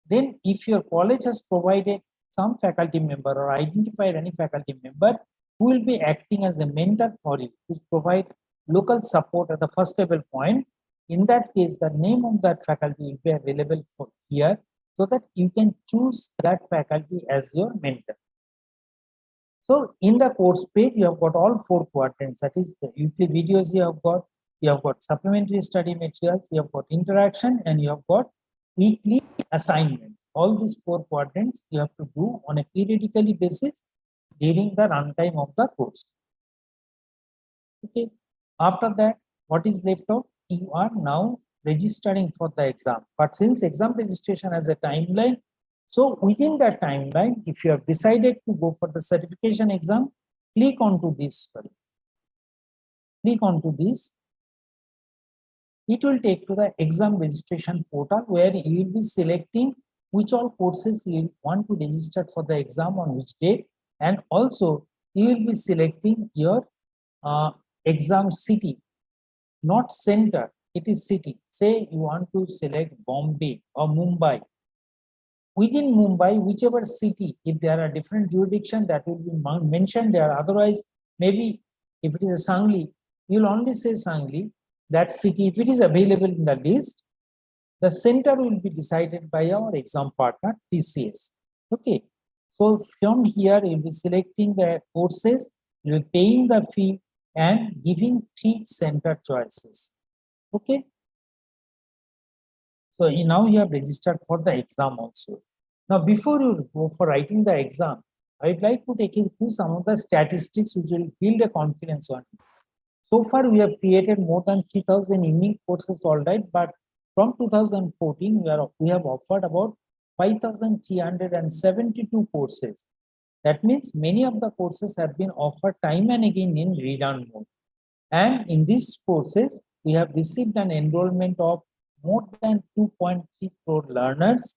then if your college has provided some faculty member or identified any faculty member who will be acting as a mentor for you to provide local support at the first level point, in that case, the name of that faculty will be available for here so that you can choose that faculty as your mentor. So in the course page, you have got all 4 quadrants. That is the weekly videos you have got, you have got supplementary study materials, you have got interaction, and you have got weekly assignments. All these 4 quadrants you have to do on a periodically basis during the runtime of the course. Okay. After that, what is left out? You are now registering for the exam. But since exam registration has a timeline, so within that timeline, if you have decided to go for the certification exam, click onto this. Click onto this. It will take to the exam registration portal where you will be selecting which all courses you want to register for the exam on which date, and also you will be selecting your exam city, not center, it is city. Say you want to select Bombay or Mumbai. Within Mumbai, whichever city, if there are different jurisdictions, that will be mentioned there. Otherwise, maybe if it is a Sangli, you'll only say Sangli, that city, if it is available in the list, the center will be decided by our exam partner, TCS. Okay. So from here, you'll be selecting the courses, you'll be paying the fee and giving 3 center choices. Okay. So now you have registered for the exam also. Now, before you go for writing the exam, I'd like to take you through some of the statistics which will build a confidence on you. So far, we have created more than 3,000 unique courses, all right, but from 2014, we have offered about 5,372 courses. That means many of the courses have been offered time and again in rerun mode. And in these courses, we have received an enrollment of more than 2.3 crore learners,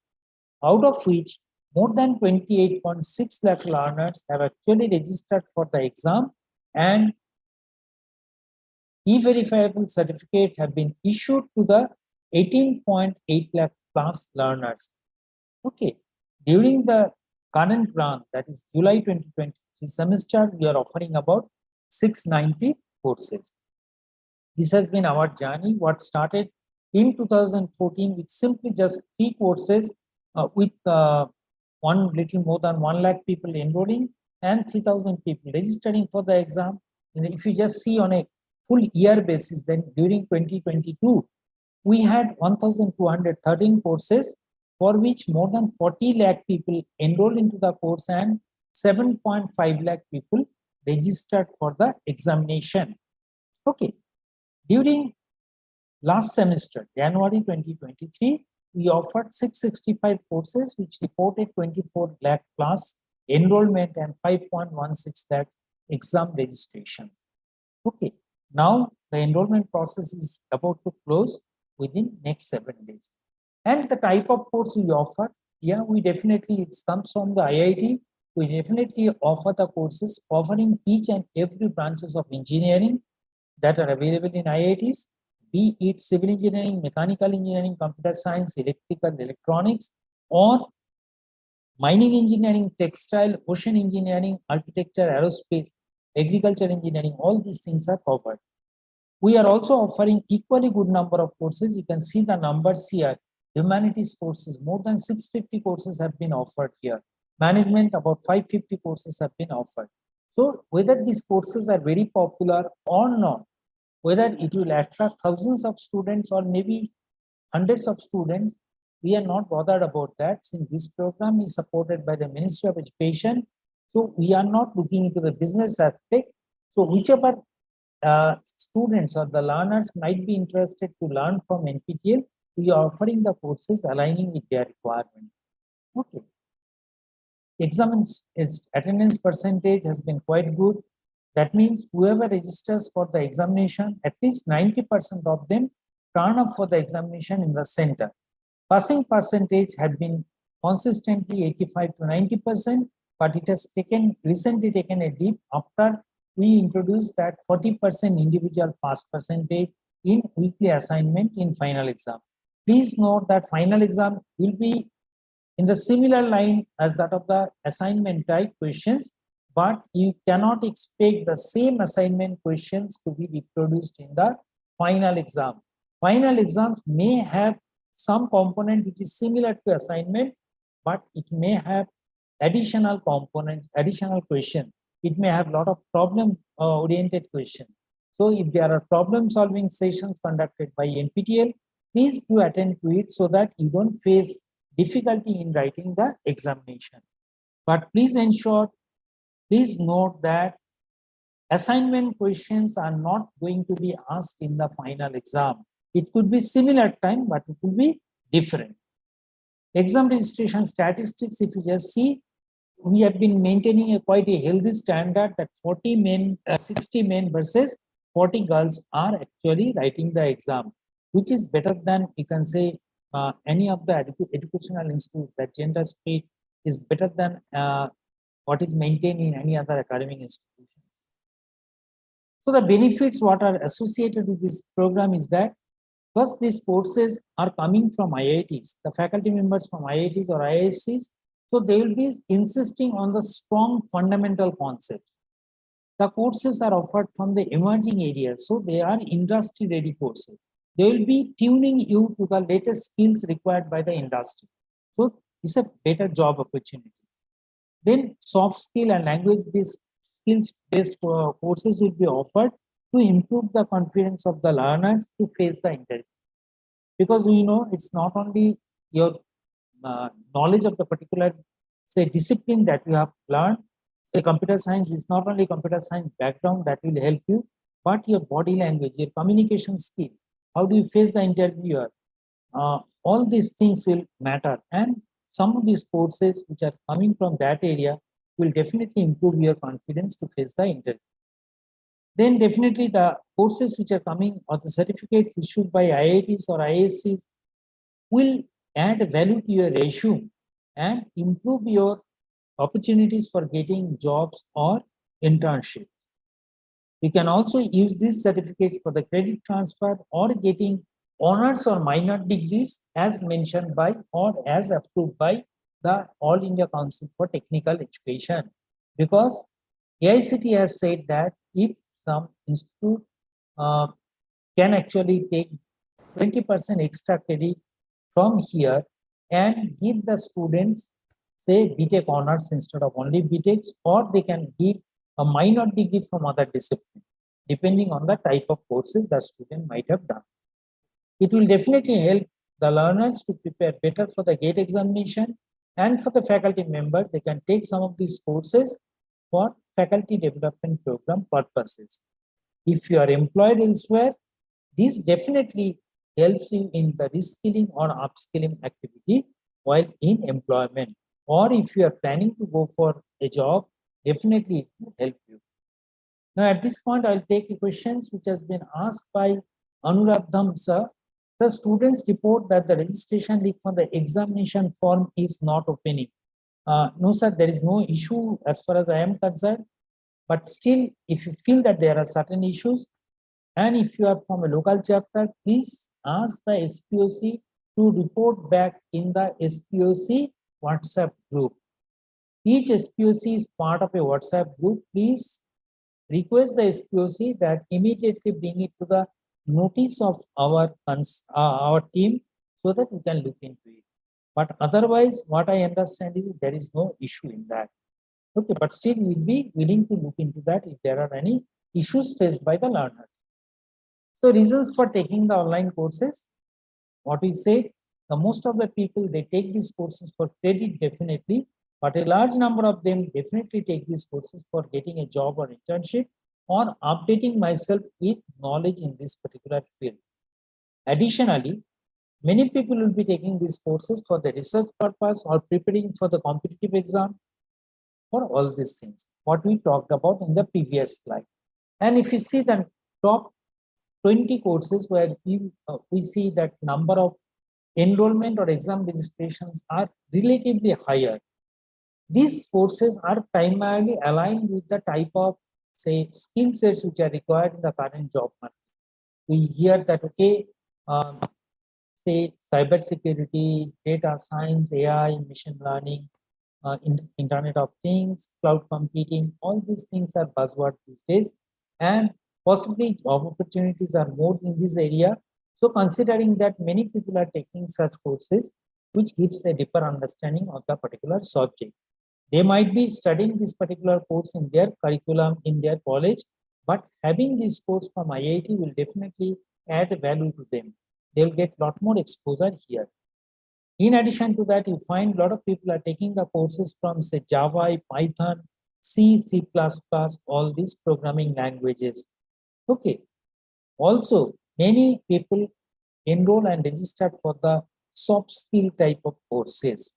out of which more than 28.6 lakh learners have actually registered for the exam, and e-verifiable certificate have been issued to the 18.8 lakh plus learners. Okay, during the current run, that is July 2023 semester, we are offering about 690 courses. This has been our journey. What started in 2014 with simply just 3 courses with one little more than 1 lakh people enrolling and 3,000 people registering for the exam. And if you just see on a full year basis, then during 2022, we had 1,213 courses for which more than 40 lakh people enrolled into the course and 7.5 lakh people registered for the examination. Okay. During last semester, January 2023, we offered 665 courses which reported 24 lakh plus enrollment and 5.16 lakh exam registrations. Okay, now the enrollment process is about to close within next 7 days. And the type of course we offer, yeah, we definitely, it comes from the IIT. We definitely offer the courses covering each and every branches of engineering that are available in IITs, be it civil engineering, mechanical engineering, computer science, electrical, electronics, or mining engineering, textile, ocean engineering, architecture, aerospace, agriculture engineering, all these things are covered. We are also offering equally good number of courses. You can see the numbers here. Humanities courses, more than 650 courses have been offered here. Management, about 550 courses have been offered. So whether these courses are very popular or not, whether it will attract thousands of students or maybe hundreds of students, we are not bothered about that, since this program is supported by the Ministry of Education. So we are not looking into the business aspect. So whichever students or the learners might be interested to learn from NPTEL, we are offering the courses aligning with their requirement. Okay. Exams attendance percentage has been quite good. That means whoever registers for the examination, at least 90% of them turn up for the examination in the center. Passing percentage had been consistently 85 to 90%, but it has recently taken a dip after we introduced that 40% individual pass percentage in weekly assignment in final exam. Please note that final exam will be in the similar line as that of the assignment type questions, but you cannot expect the same assignment questions to be reproduced in the final exam. Final exams may have some component which is similar to assignment, but it may have additional components, additional questions. It may have a lot of problem oriented questions. So if there are problem solving sessions conducted by NPTEL, please do attend to it so that you don't face difficulty in writing the examination. But please note that assignment questions are not going to be asked in the final exam. It could be similar time, but it will be different. Exam registration statistics, if you just see, we have been maintaining quite a healthy standard that 40 men, 60 men versus 40 girls are actually writing the exam, which is better than, you can say, any of the educational institutes. That gender split is better than what is maintained in any other academic institutions. So the benefits what are associated with this program is that first, these courses are coming from IITs, the faculty members from IITs or IIScs. So they will be insisting on the strong fundamental concept. The courses are offered from the emerging areas, so they are industry ready courses. They will be tuning you to the latest skills required by the industry. So it's a better job opportunities. Then soft skill and language based skills based courses will be offered to improve the confidence of the learners to face the interview. Because it's not only your knowledge of the particular, say, discipline that you have learned. Say computer science is not only computer science background that will help you, but your body language, your communication skill, how do you face the interviewer, all these things will matter. And some of these courses which are coming from that area will definitely improve your confidence to face the interview. Then definitely the courses which are coming or the certificates issued by IITs or IIScs will add value to your resume and improve your opportunities for getting jobs or internships. You can also use these certificates for the credit transfer or getting honors or minor degrees as mentioned by or as approved by the All India Council for Technical Education. Because AICT has said that if some institute can actually take 20% extra credit from here and give the students, say, BTech honors instead of only BTechs, or they can give a minor degree from other discipline, depending on the type of courses the student might have done. It will definitely help the learners to prepare better for the GATE examination, and for the faculty members, they can take some of these courses for faculty development program purposes. If you are employed elsewhere, this definitely helps you in the reskilling or upskilling activity while in employment. Or if you are planning to go for a job, definitely it will help you. Now at this point, I'll take the questions which has been asked by Anuradham sir. The students report that the registration link for the examination form is not opening. No sir, there is no issue as far as I am concerned. But still, if you feel that there are certain issues, and if you are from a local chapter, please ask the SPOC to report back in the SPOC WhatsApp group. Each SPOC is part of a WhatsApp group. Please request the SPOC that immediately bring it to the notice of our team so that we can look into it. But otherwise, what I understand is there is no issue in that. Okay, but still we'll be willing to look into that if there are any issues faced by the learners. So reasons for taking the online courses, what we said, the most of the people, they take these courses for credit definitely, but a large number of them definitely take these courses for getting a job or internship or updating myself with knowledge in this particular field. Additionally, many people will be taking these courses for the research purpose or preparing for the competitive exam, for all these things, what we talked about in the previous slide. And if you see the top 20 courses where we see that number of enrollment or exam registrations are relatively higher. These courses are primarily aligned with the type of, say, skill sets which are required in the current job market. We hear that, okay, say cybersecurity, data science, AI, machine learning, Internet of Things, cloud computing, all these things are buzzwords these days. And possibly job opportunities are more in this area. So considering that many people are taking such courses, which gives a deeper understanding of the particular subject. They might be studying this particular course in their curriculum, in their college, but having this course from IIT will definitely add value to them. They'll get a lot more exposure here. In addition to that, you find a lot of people are taking the courses from, say, Java, Python, C, C++, all these programming languages. Okay. Also, many people enroll and register for the soft skill type of courses.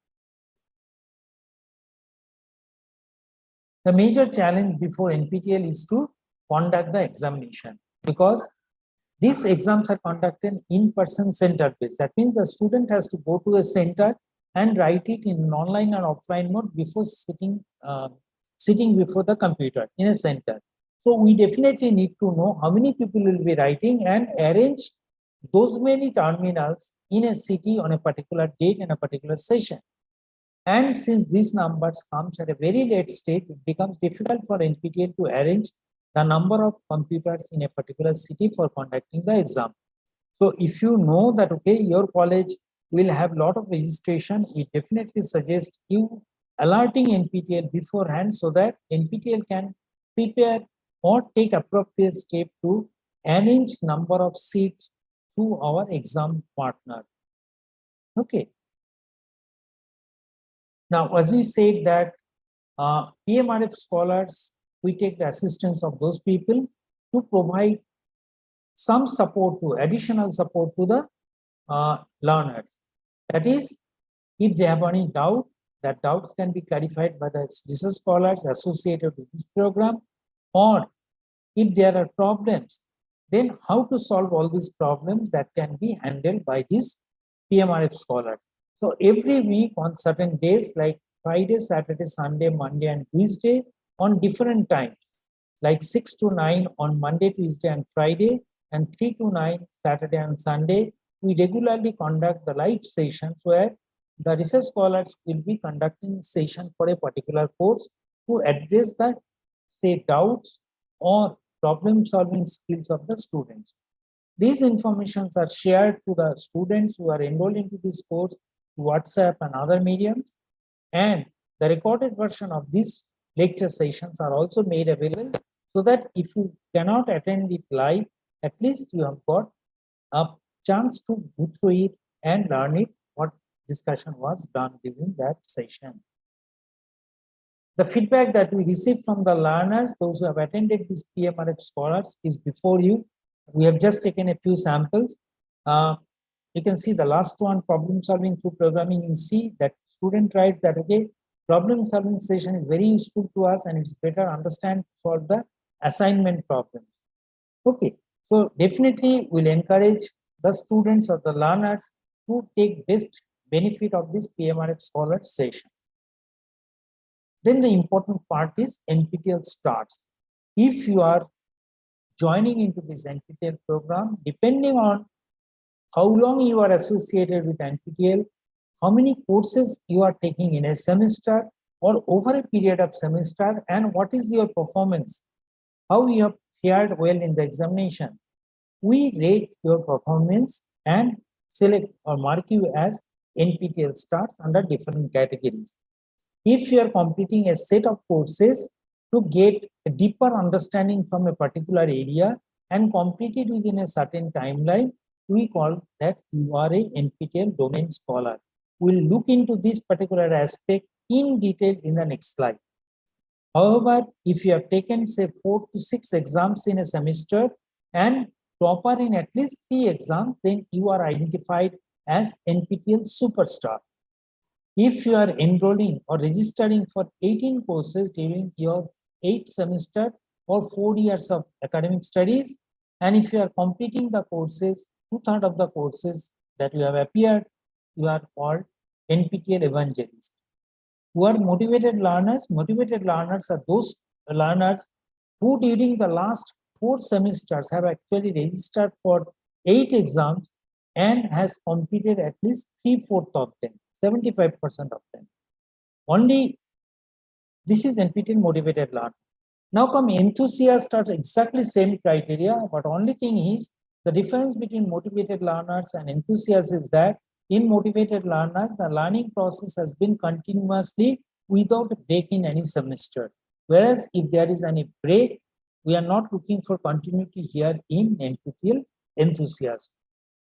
The major challenge before NPTEL is to conduct the examination, because these exams are conducted in-person center based. That means the student has to go to a center and write it in online or offline mode before sitting before the computer in a center. So we definitely need to know how many people will be writing and arrange those many terminals in a city on a particular date and a particular session. And since these numbers comes at a very late stage, it becomes difficult for NPTEL to arrange the number of computers in a particular city for conducting the exam. So if you know that, okay, your college will have a lot of registration, we definitely suggest you alerting NPTEL beforehand so that NPTEL can prepare or take appropriate step to arrange number of seats to our exam partner. Okay. Now, as we said that PMRF scholars, we take the assistance of those people to provide some support to, additional support to the learners. That is, if they have any doubt, that doubts can be clarified by the research scholars associated with this program, or if there are problems, then how to solve all these problems that can be handled by these PMRF scholars. So every week on certain days like Friday, Saturday, Sunday, Monday, and Tuesday on different times, like 6 to 9 on Monday, Tuesday, and Friday, and 3 to 9 Saturday and Sunday, we regularly conduct the live sessions where the research scholars will be conducting session for a particular course to address the, say, doubts or problem solving skills of the students. These informations are shared to the students who are enrolled into this course, WhatsApp and other mediums, and the recorded version of these lecture sessions are also made available so that if you cannot attend it live, at least you have got a chance to go through it and learn it, what discussion was done during that session. The feedback that we received from the learners, those who have attended these PMRF scholars, is before you. We have just taken a few samples. You can see the last one, problem solving through programming in C. That student writes that, okay, problem solving session is very useful to us and it's better understand for the assignment problems. Okay, so definitely we'll encourage the students or the learners to take best benefit of this PMRF scholar session. Then the important part is NPTEL starts. If you are joining into this NPTEL program, depending on how long you are associated with NPTEL, how many courses you are taking in a semester or over a period of semester, and what is your performance, how you have fared well in the examination. We rate your performance and select or mark you as NPTEL starts under different categories. If you are completing a set of courses to get a deeper understanding from a particular area and complete it within a certain timeline, we call that you are a NPTEL domain scholar. We'll look into this particular aspect in detail in the next slide. However, if you have taken, say, 4 to 6 exams in a semester and topper in at least 3 exams, then you are identified as NPTEL superstar. If you are enrolling or registering for 18 courses during your 8th semester or 4 years of academic studies, and if you are completing the courses, 2/3 of the courses that you have appeared, you are called NPTEL evangelists. Who are motivated learners? Motivated learners are those learners who during the last 4 semesters have actually registered for 8 exams and has completed at least 3/4 of them, 75% of them. Only this is NPTEL motivated learner. Now come enthusiasts are exactly same criteria, but only thing is the difference between motivated learners and enthusiasts is that in motivated learners, the learning process has been continuously without a break in any semester. Whereas if there is any break, We are not looking for continuity here in NPTEL enthusiast.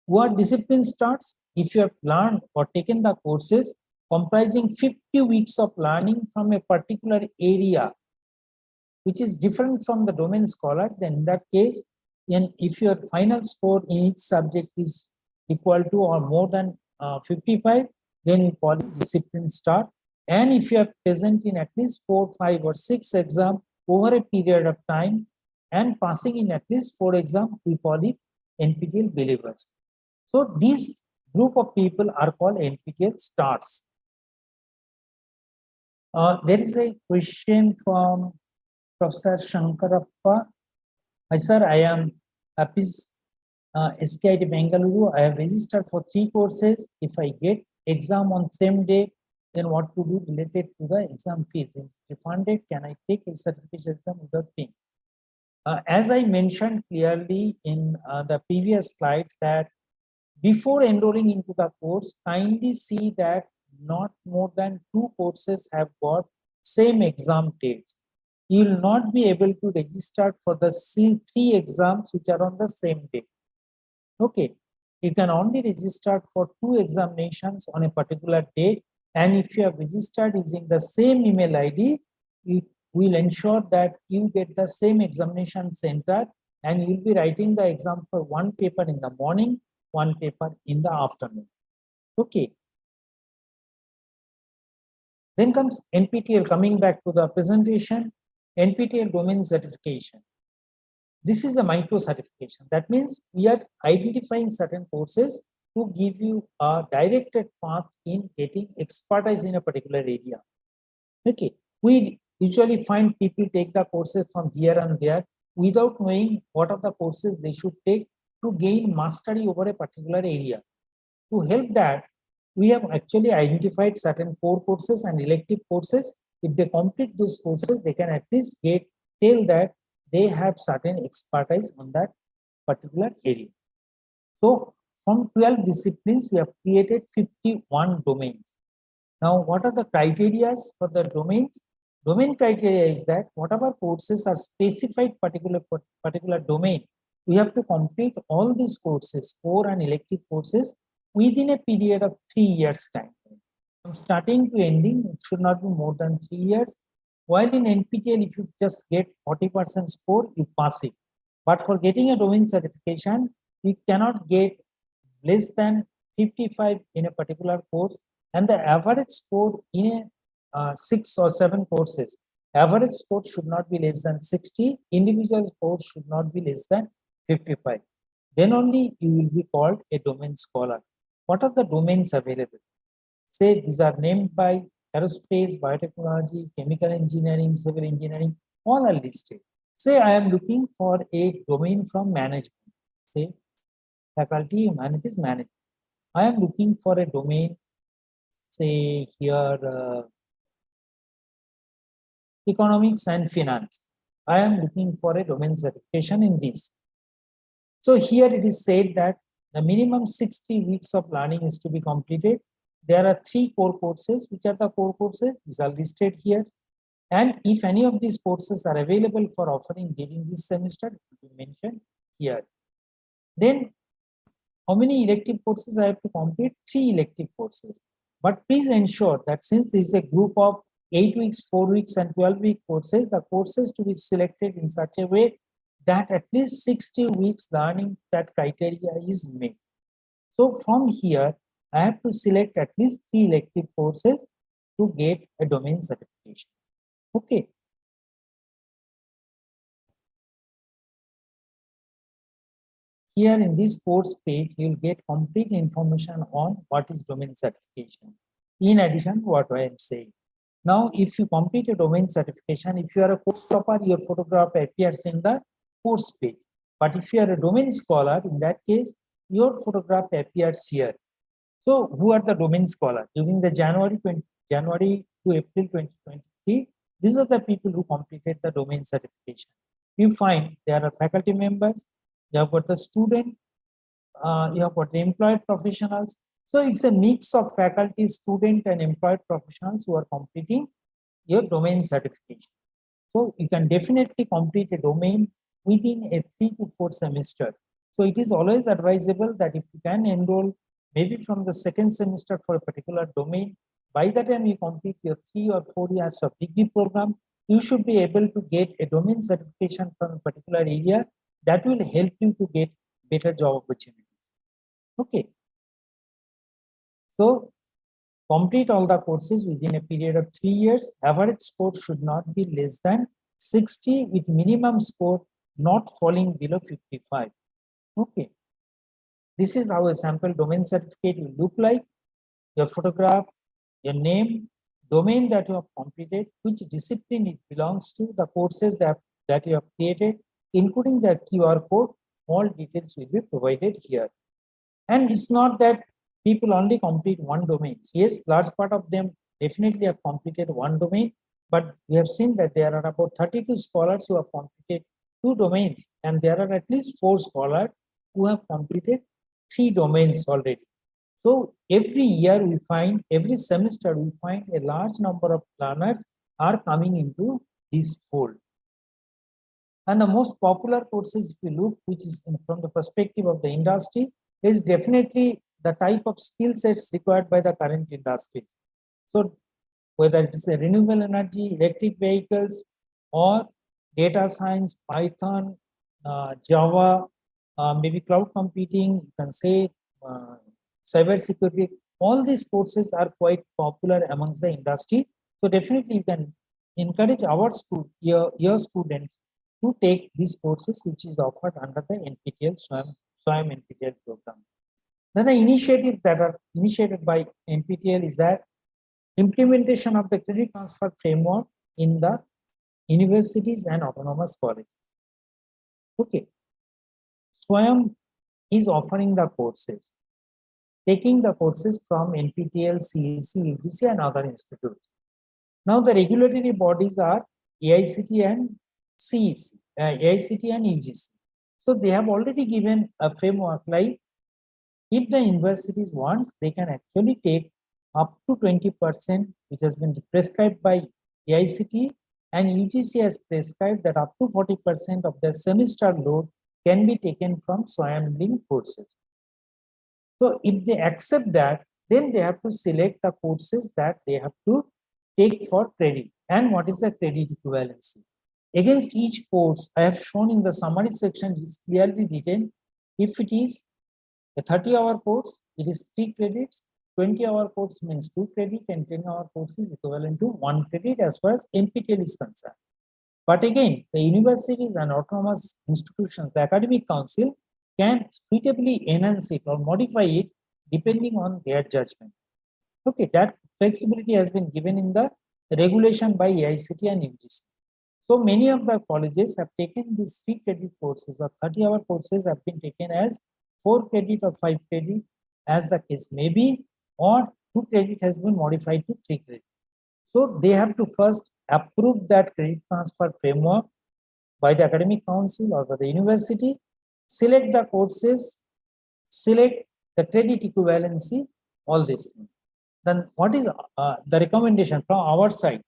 What discipline starts? If you have learned or taken the courses comprising 50 weeks of learning from a particular area, which is different from the domain scholar, then in that case, and if your final score in each subject is equal to or more than 55, then we call it discipline start. And if you are present in at least 4, 5, or 6 exams over a period of time and passing in at least 4 exams, we call it NPTEL believers. So this group of people are called NPTEL stars. There is a question from Professor Shankarappa. Hi sir, I am Hafiz SKIT Bengaluru. I have registered for 3 courses. If I get exam on same day, then what to do related to the exam fees? Is refunded? Can I take a certification exam without paying? As I mentioned clearly in the previous slides, that before enrolling into the course, kindly see that not more than 2 courses have got same exam dates. You will not be able to register for the 3 exams which are on the same day. Okay, you can only register for 2 examinations on a particular date, and if you have registered using the same email ID, it will ensure that you get the same examination center, and you will be writing the exam for 1 paper in the morning, 1 paper in the afternoon. Okay. Then comes NPTEL. Coming back to the presentation, NPTEL domain certification. This is a micro certification. That means we are identifying certain courses to give you a directed path in getting expertise in a particular area. Okay, we usually find people take the courses from here and there without knowing what are the courses they should take to gain mastery over a particular area. To help that, we have actually identified certain core courses and elective courses. If they complete those courses, they can at least tell that they have certain expertise on that particular area. So from 12 disciplines, we have created 51 domains. Now, what are the criteria for the domains? Domain criteria is that whatever courses are specified particular domain, we have to complete all these courses, core and elective courses, within a period of 3 years time. From starting to ending, it should not be more than 3 years. While in NPTEL, if you just get 40% score, you pass it. But for getting a domain certification, we cannot get less than 55 in a particular course, and the average score in a 6 or 7 courses, average score should not be less than 60, individual score should not be less than 55. Then only you will be called a domain scholar. What are the domains available? Say these are named by aerospace, biotechnology, chemical engineering, civil engineering, all are listed. Say I am looking for a domain from management, say faculty humanities management. I am looking for a domain, say here economics and finance. I am looking for a domain certification in this. So here it is said that the minimum 60 weeks of learning is to be completed. There are 3 core courses. Which are the core courses? These are listed here. And if any of these courses are available for offering during this semester, it will be mentioned here. Then, how many elective courses I have to complete? 3 elective courses. But please ensure that since this is a group of 8 weeks, 4 weeks, and 12-week courses, the courses to be selected in such a way that at least 60 weeks learning that criteria is met. So from here, I have to select at least 3 elective courses to get a domain certification. Okay. Here in this course page, you will get complete information on what is domain certification. In addition to what I am saying. Now, if you complete a domain certification, if you are a course topper, your photograph appears in the course page. But if you are a domain scholar, in that case, your photograph appears here. So, who are the domain scholars? During the January to April 2023, these are the people who completed the domain certification. You find there are faculty members, you have got the student, you have got the employed professionals. So, it's a mix of faculty, student, and employed professionals who are completing your domain certification. So you can definitely complete a domain within a 3 to 4 semesters. So it is always advisable that if you can enroll maybe from the second semester for a particular domain, by the time you complete your 3 or 4 years of degree program, you should be able to get a domain certification from a particular area that will help you to get better job opportunities. Okay. So complete all the courses within a period of 3 years. Average score should not be less than 60 with minimum score not falling below 55. Okay. This is how a sample domain certificate will look like. Your photograph, your name, domain that you have completed, which discipline it belongs to, the courses that you have created, including the QR code, all details will be provided here. And it's not that people only complete one domain. Yes, large part of them definitely have completed one domain, but we have seen that there are about 32 scholars who have completed 2 domains, and there are at least 4 scholars who have completed 3 domains already. So every year we find, every semester we find a large number of learners are coming into this fold. And the most popular courses, if you look, which is from the perspective of the industry, is definitely the type of skill sets required by the current industries. So whether it is a renewable energy, electric vehicles, or data science, Python, Java, maybe cloud computing, you can say cyber security, all these courses are quite popular amongst the industry. So definitely you can encourage your students to take these courses which is offered under the NPTEL SWAYAM NPTEL program. Then the initiatives that are initiated by NPTEL is that implementation of the credit transfer framework in the universities and autonomous colleges. Okay. SWAYAM is offering the courses, taking the courses from NPTEL, CAC, UGC and other institutes. Now the regulatory bodies are AICT and CEC, AICT and UGC. So they have already given a framework like if the universities wants, they can actually take up to 20%, which has been prescribed by AICT, and UGC has prescribed that up to 40% of the semester load can be taken from SWAYAM linked courses. So if they accept that, then they have to select the courses that they have to take for credit. And what is the credit equivalency? Against each course, I have shown in the summary section, it is clearly written, if it is a 30-hour course, it is 3 credits, 20-hour course means 2 credits, and 10-hour course is equivalent to 1 credit as far as NPTEL is concerned. But again, the universities and autonomous institutions, the academic council can suitably enhance it or modify it depending on their judgment. Okay, that flexibility has been given in the regulation by AICT and UGC. So many of the colleges have taken these 3 credit courses or 30-hour courses have been taken as 4 credit or 5 credit as the case may be, or 2 credit has been modified to 3 credit. So they have to first approve that credit transfer framework by the academic council or by the university, select the courses, select the credit equivalency, all this. Then what is the recommendation from our side?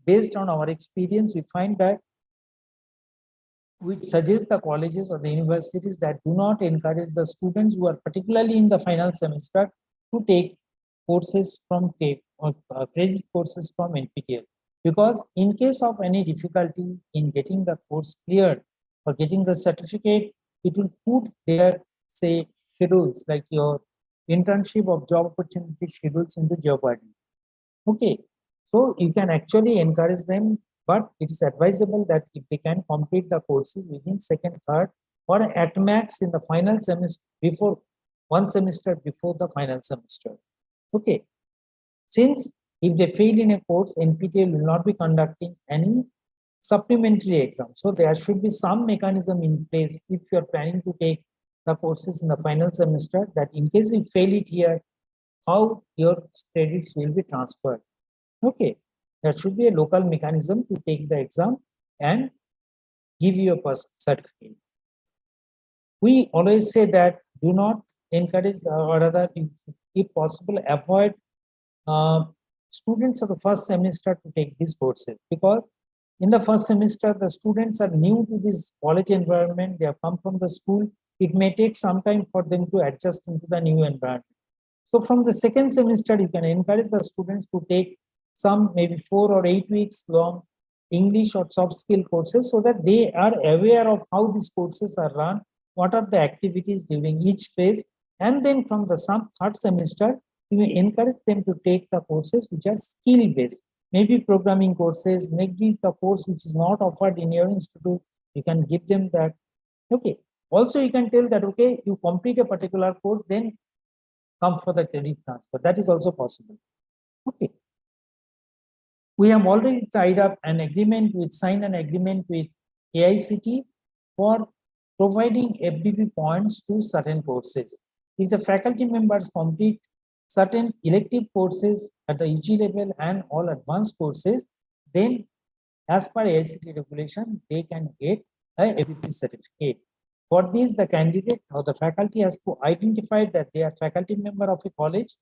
Based on our experience, we find that which suggests the colleges or the universities that do not encourage the students who are particularly in the final semester to take courses from credit courses from NPTEL. Because in case of any difficulty in getting the course cleared or getting the certificate, it will put their, say, schedules like your internship or job opportunity schedules into jeopardy. Okay, so you can actually encourage them, but it's advisable that if they can complete the courses within second, third, or at max in the final semester before 1 semester before the final semester. Okay, since if they fail in a course, NPTEL will not be conducting any supplementary exam. So there should be some mechanism in place if you are planning to take the courses in the final semester, that in case you fail it here, how your credits will be transferred. Okay, there should be a local mechanism to take the exam and give you a certificate. We always say that do not encourage or rather, if possible, avoid students of the first semester to take these courses, because In the first semester, the students are new to this college environment. They have come from the school. It may take some time for them to adjust into the new environment. So from the second semester, you can encourage the students to take some maybe 4 or 8 weeks long English or soft skill courses so that they are aware of how these courses are run, what are the activities during each phase. And then from the third semester, you may encourage them to take the courses which are skill based, maybe programming courses, maybe the course which is not offered in your institute, you can give them that. Okay. Also, you can tell that, okay, you complete a particular course, then come for the credit transfer. That is also possible. Okay. We have already tied up an agreement signed an agreement with AICT for providing FDP points to certain courses. If the faculty members complete certain elective courses at the UG level and all advanced courses, then as per AICT regulation, they can get a FDP certificate. For this, the candidate or the faculty has to identify that they are faculty member of a college,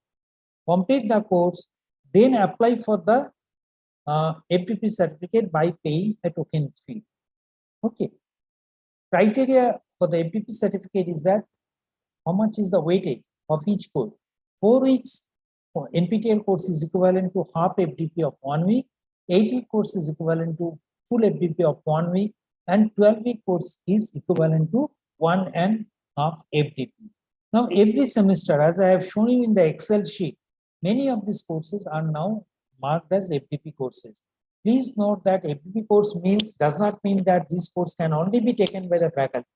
complete the course, then apply for the FDP certificate by paying a token fee. Okay. Criteria for the FDP certificate is that how much is the weightage of each course. 4 weeks for NPTEL course is equivalent to half FDP of 1 week. 8-week course is equivalent to full FDP of 1 week, and 12-week course is equivalent to 1.5 FDP. Now, every semester, as I have shown you in the Excel sheet, many of these courses are now marked as FDP courses. Please note that FDP course does not mean that this course can only be taken by the faculty.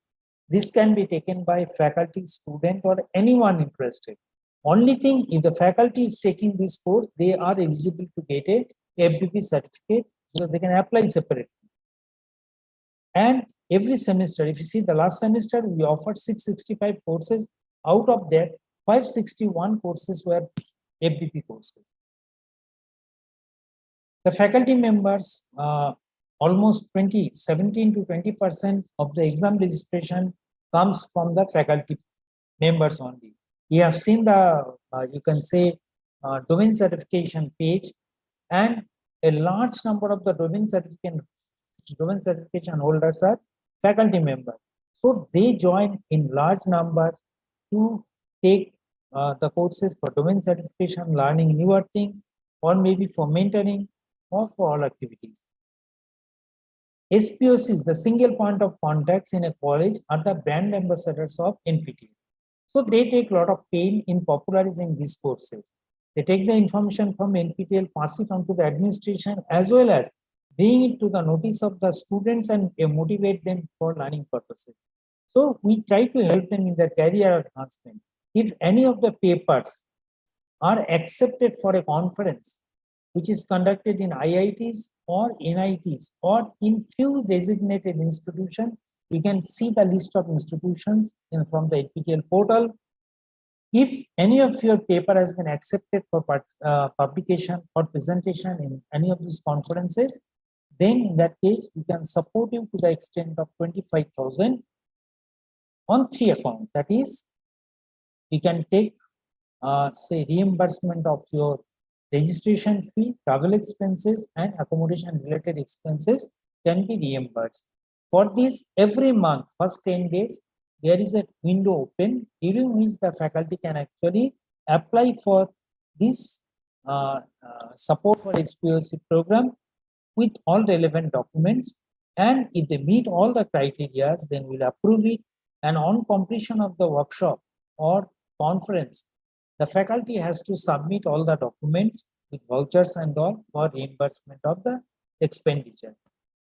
This can be taken by faculty, student, or anyone interested. Only thing, if the faculty is taking this course, they are eligible to get a FDP certificate because they can apply separately. And every semester, if you see the last semester, we offered 665 courses. Out of that, 561 courses were FDP courses. The faculty members, almost 17 to 20% of the exam registration comes from the faculty members only. You have seen the, you can say, domain certification page, and a large number of the domain certification holders are faculty members. So they join in large numbers to take the courses for domain certification, learning newer things, or maybe for mentoring or for all activities. SPOCs, the single point of contacts in a college, are the brand ambassadors of NPTEL. So they take a lot of pain in popularizing these courses. They take the information from NPTEL, pass it on to the administration, as well as bring it to the notice of the students and motivate them for learning purposes. So we try to help them in their career advancement. If any of the papers are accepted for a conference, which is conducted in IITs or NITs or in few designated institutions, you can see the list of institutions from the NPTEL portal. If any of your paper has been accepted for publication or presentation in any of these conferences, then in that case, we can support you to the extent of 25,000 on 3 accounts. That is, we can take, say, reimbursement of your registration fee, travel expenses, and accommodation related expenses can be reimbursed. For this, every month, first 10 days, there is a window open during which the faculty can actually apply for this support for SPOC program with all relevant documents. And if they meet all the criteria, then we'll approve it. And on completion of the workshop or conference, the faculty has to submit all the documents with vouchers and all for reimbursement of the expenditure.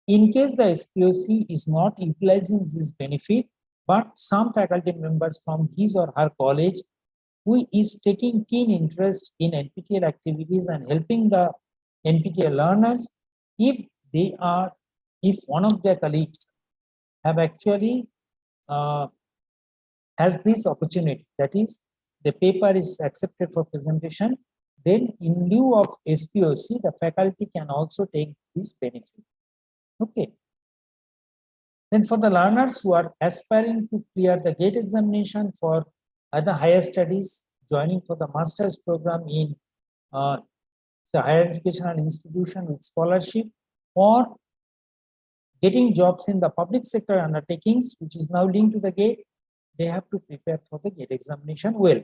In case the SPOC is not utilizing this benefit, but some faculty members from his or her college who is taking keen interest in NPTEL activities and helping the NPTEL learners, if one of their colleagues have actually has this opportunity, that is, the paper is accepted for presentation, then in lieu of SPOC, the faculty can also take this benefit. Okay. Then for the learners who are aspiring to clear the GATE examination for other higher studies, joining for the master's program in the higher educational institution with scholarship, or getting jobs in the public sector undertakings, which is now linked to the GATE, they have to prepare for the GATE examination well.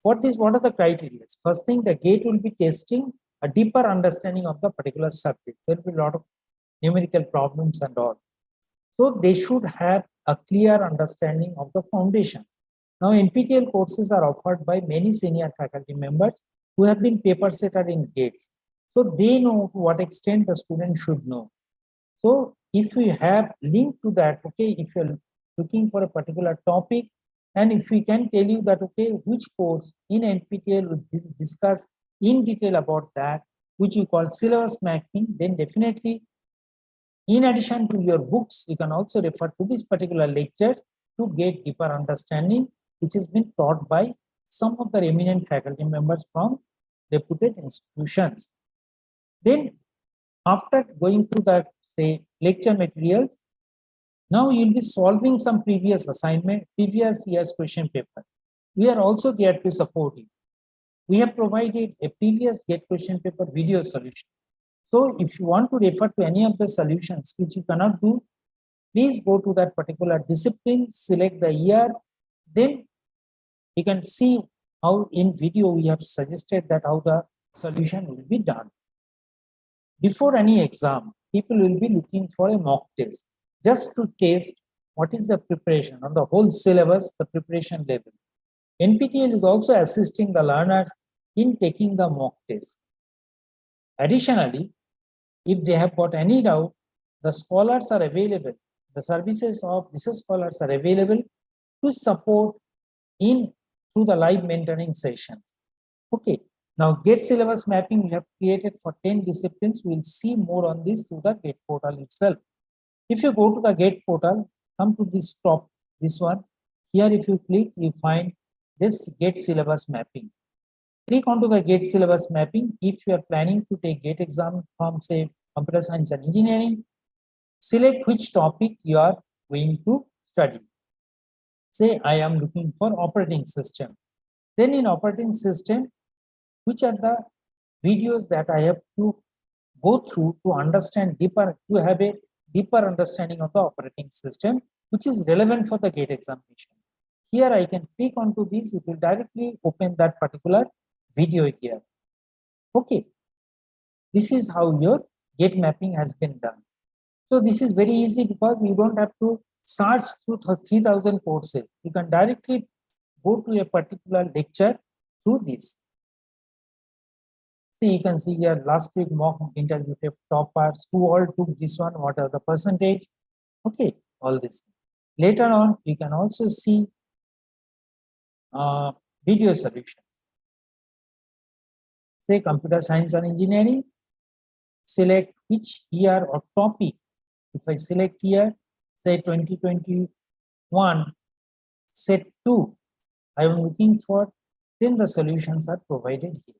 What are the criteria? First thing, the GATE will be testing a deeper understanding of the particular subject. There will be a lot of numerical problems and all. So they should have a clear understanding of the foundations. Now, NPTEL courses are offered by many senior faculty members who have been paper setter in GATEs. So they know to what extent the student should know. So if we have linked to that, okay, if you're looking for a particular topic, and if we can tell you that, okay, which course in NPTEL will discuss in detail about that, which we call syllabus mapping, then definitely, in addition to your books, you can also refer to this particular lecture to get deeper understanding, which has been taught by some of the eminent faculty members from reputed institutions. Then, after going through that, say, lecture materials, now you'll be solving some previous assignment, previous year's question paper. We are also there to support you. We have provided a previous GATE question paper video solution. So if you want to refer to any of the solutions which you cannot do, please go to that particular discipline, select the year, then you can see how in video we have suggested that how the solution will be done. Before any exam, people will be looking for a mock test just to test what is the preparation on the whole syllabus, the preparation level. NPTEL is also assisting the learners in taking the mock test. Additionally, if they have got any doubt, the scholars are available. The services of research scholars are available to support in through the live mentoring sessions. Okay. Now, GATE syllabus mapping we have created for 10 disciplines. We will see more on this through the GATE portal itself. If you go to the GATE portal, come to this top, this one. Here, if you click, you find this GATE syllabus mapping. Click onto the GATE syllabus mapping. If you are planning to take GATE exam from, say, computer science and engineering, select which topic you are going to study. Say, I am looking for operating system. Then in operating system, which are the videos that I have to go through to understand deeper, to have a deeper understanding of the operating system, which is relevant for the GATE examination. Here I can click onto this, it will directly open that particular video here. Okay, this is how your GATE mapping has been done. So this is very easy because you don't have to search through 3,000 courses. You can directly go to a particular lecture through this. See, you can see here last week mock interview toppers, who all took this one, what are the percentage. Okay, all this. Later on, you can also see video solution. Say computer science and engineering, select which year or topic. If I select here, say 2021, set 2, I am looking for, then the solutions are provided here.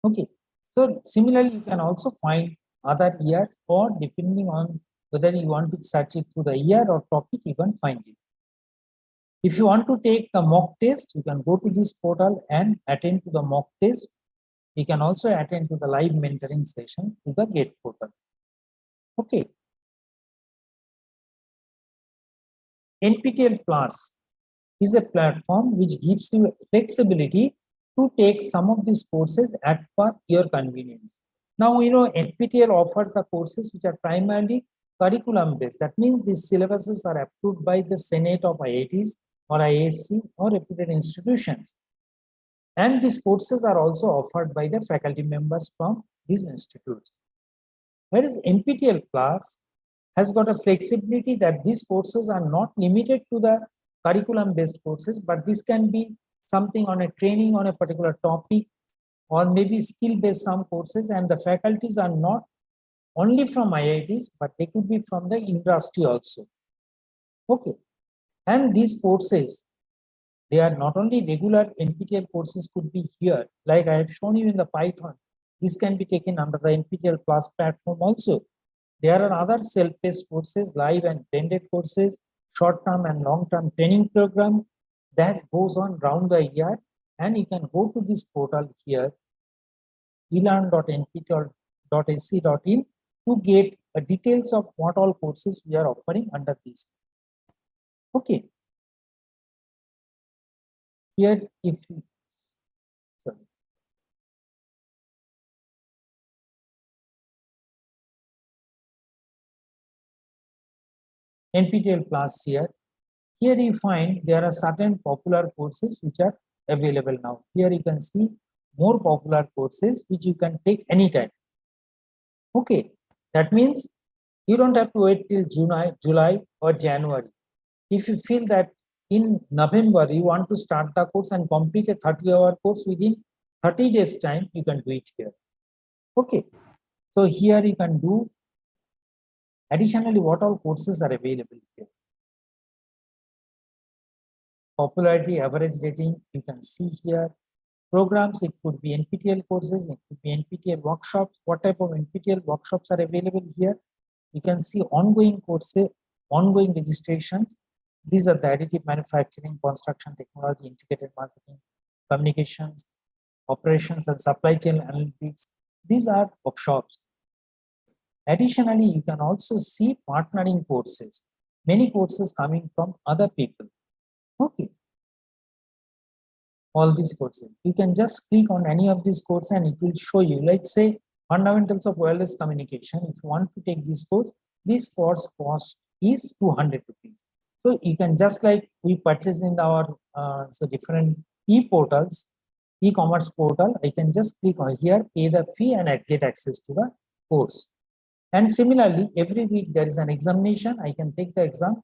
Okay, so similarly, you can also find other years, or depending on whether you want to search it through the year or topic, you can find it. If you want to take the mock test, you can go to this portal and attend to the mock test. You can also attend to the live mentoring session to the GATE portal. Okay. NPTEL Plus is a platform which gives you flexibility to take some of these courses at your convenience. Now, you know, NPTEL offers the courses which are primarily curriculum based. That means these syllabuses are approved by the Senate of IITs or ISC or reputed institutions. And these courses are also offered by the faculty members from these institutes. Whereas NPTEL Plus has got a flexibility that these courses are not limited to the curriculum based courses, but this can be something on a training on a particular topic, or maybe skill based some courses, and the faculties are not only from IITs, but they could be from the industry also. Okay, and these courses, they are not only regular NPTEL courses could be here, like I have shown you in the Python. This can be taken under the NPTEL Plus platform also. There are other self-paced courses, live and blended courses, short-term and long-term training program that goes on round the year, and you can go to this portal here, elearn.nptel.ac.in, to get details of what all courses we are offering under this. Okay. Here, if you, sorry. NPTEL Plus here. Here you find there are certain popular courses which are available now. Here you can see more popular courses which you can take anytime. Okay, that means you don't have to wait till July or January. If you feel that in November you want to start the course and complete a 30-hour course within 30 days time, you can do it here. Okay, so here you can do. Additionally, what all courses are available here? Popularity, average rating, you can see here. Programs, it could be NPTEL courses, it could be NPTEL workshops. What type of NPTEL workshops are available here? You can see ongoing courses, ongoing registrations. These are the additive manufacturing, construction technology, integrated marketing, communications, operations and supply chain analytics. These are workshops. Additionally, you can also see partnering courses, many courses coming from other people. Okay. All these courses. You can just click on any of these courses and it will show you, like say, fundamentals of wireless communication. If you want to take this course cost is 200 rupees. So you can just like we purchase in our different e-portals, e-commerce portal, I can just click on here, pay the fee and I get access to the course. And similarly, every week there is an examination. I can take the exam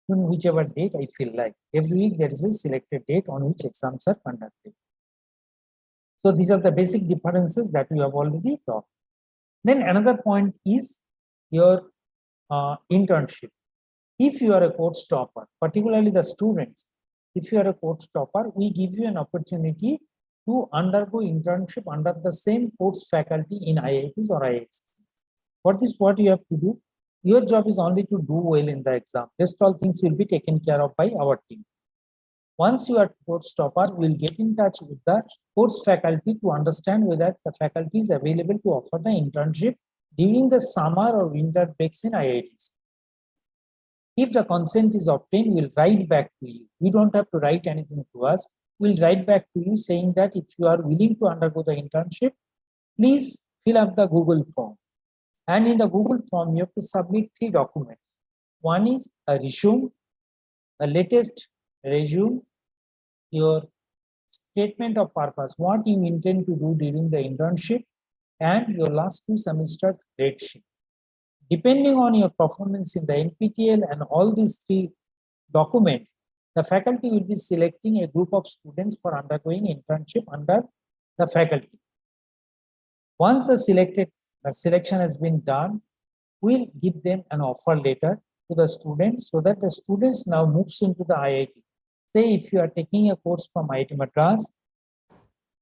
on whichever date I feel like. Every week there is a selected date on which exams are conducted. So these are the basic differences that we have already talked. Then another point is your internship. If you are a course topper, particularly the students, if you are a course topper, we give you an opportunity to undergo internship under the same course faculty in IITs or IITs. What you have to do? Your job is only to do well in the exam. Rest all things will be taken care of by our team. Once you are course topper, we will get in touch with the course faculty to understand whether the faculty is available to offer the internship during the summer or winter breaks in IITs. If the consent is obtained, we'll write back to you. You don't have to write anything to us. We'll write back to you saying that if you are willing to undergo the internship, please fill up the Google form. And in the Google form, you have to submit 3 documents. One is a resume, a latest resume, your statement of purpose, what you intend to do during the internship, and your last 2 semesters grade sheet. Depending on your performance in the NPTEL and all these 3 documents, the faculty will be selecting a group of students for undergoing internship under the faculty. Once the selection has been done, we'll give them an offer letter to the students so that the students now moves into the IIT. Say if you are taking a course from IIT Madras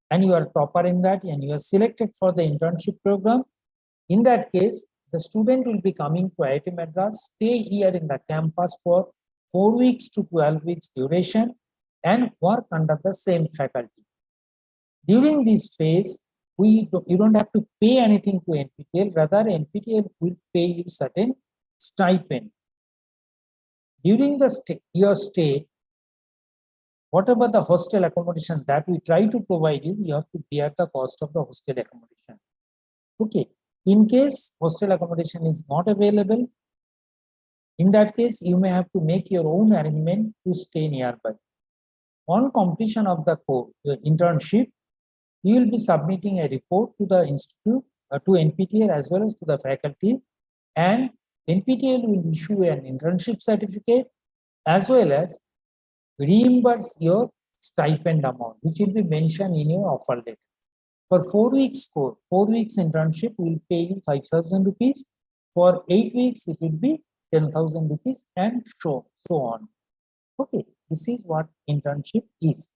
and you are topper in that and you are selected for the internship program, in that case, the student will be coming to IIT Madras, stay here in the campus for 4 weeks to 12 weeks duration and work under the same faculty. During this phase, you don't have to pay anything to NPTEL, rather NPTEL will pay you certain stipend. During your stay, whatever the hostel accommodation that we try to provide you, you have to bear the cost of the hostel accommodation. Okay. In case hostel accommodation is not available, in that case, you may have to make your own arrangement to stay nearby. On completion of the internship, you will be submitting a report to the institute, to NPTEL as well as to the faculty, and NPTEL will issue an internship certificate as well as reimburse your stipend amount, which will be mentioned in your offer letter. For 4 weeks course, 4 weeks internship, we will pay you 5,000 rupees. For 8 weeks, it will be 10,000 rupees and so on. Okay, this is what internship is.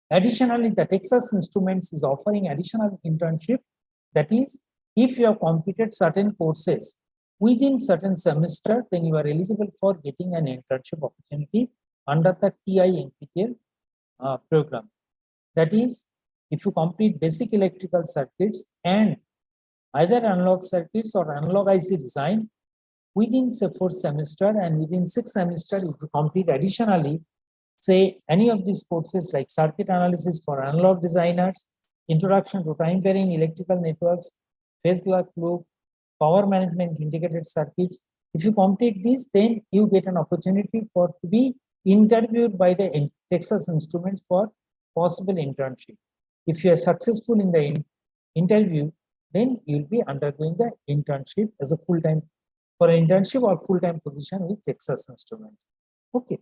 Additionally, the Texas Instruments is offering additional internship. That is, if you have completed certain courses within certain semesters, then you are eligible for getting an internship opportunity under the TI NPTEL program. That is, if you complete basic electrical circuits and either analog circuits or analog IC design within say 4th semester, and within 6th semester if you complete additionally say any of these courses like circuit analysis for analog designers, introduction to time varying electrical networks, phase lock loop, power management integrated circuits. If you complete this, then you get an opportunity for to be interviewed by the Texas Instruments for possible internship. If you are successful in the interview, then you'll be undergoing the internship as a full-time for an internship or full-time position with Texas Instruments. Okay.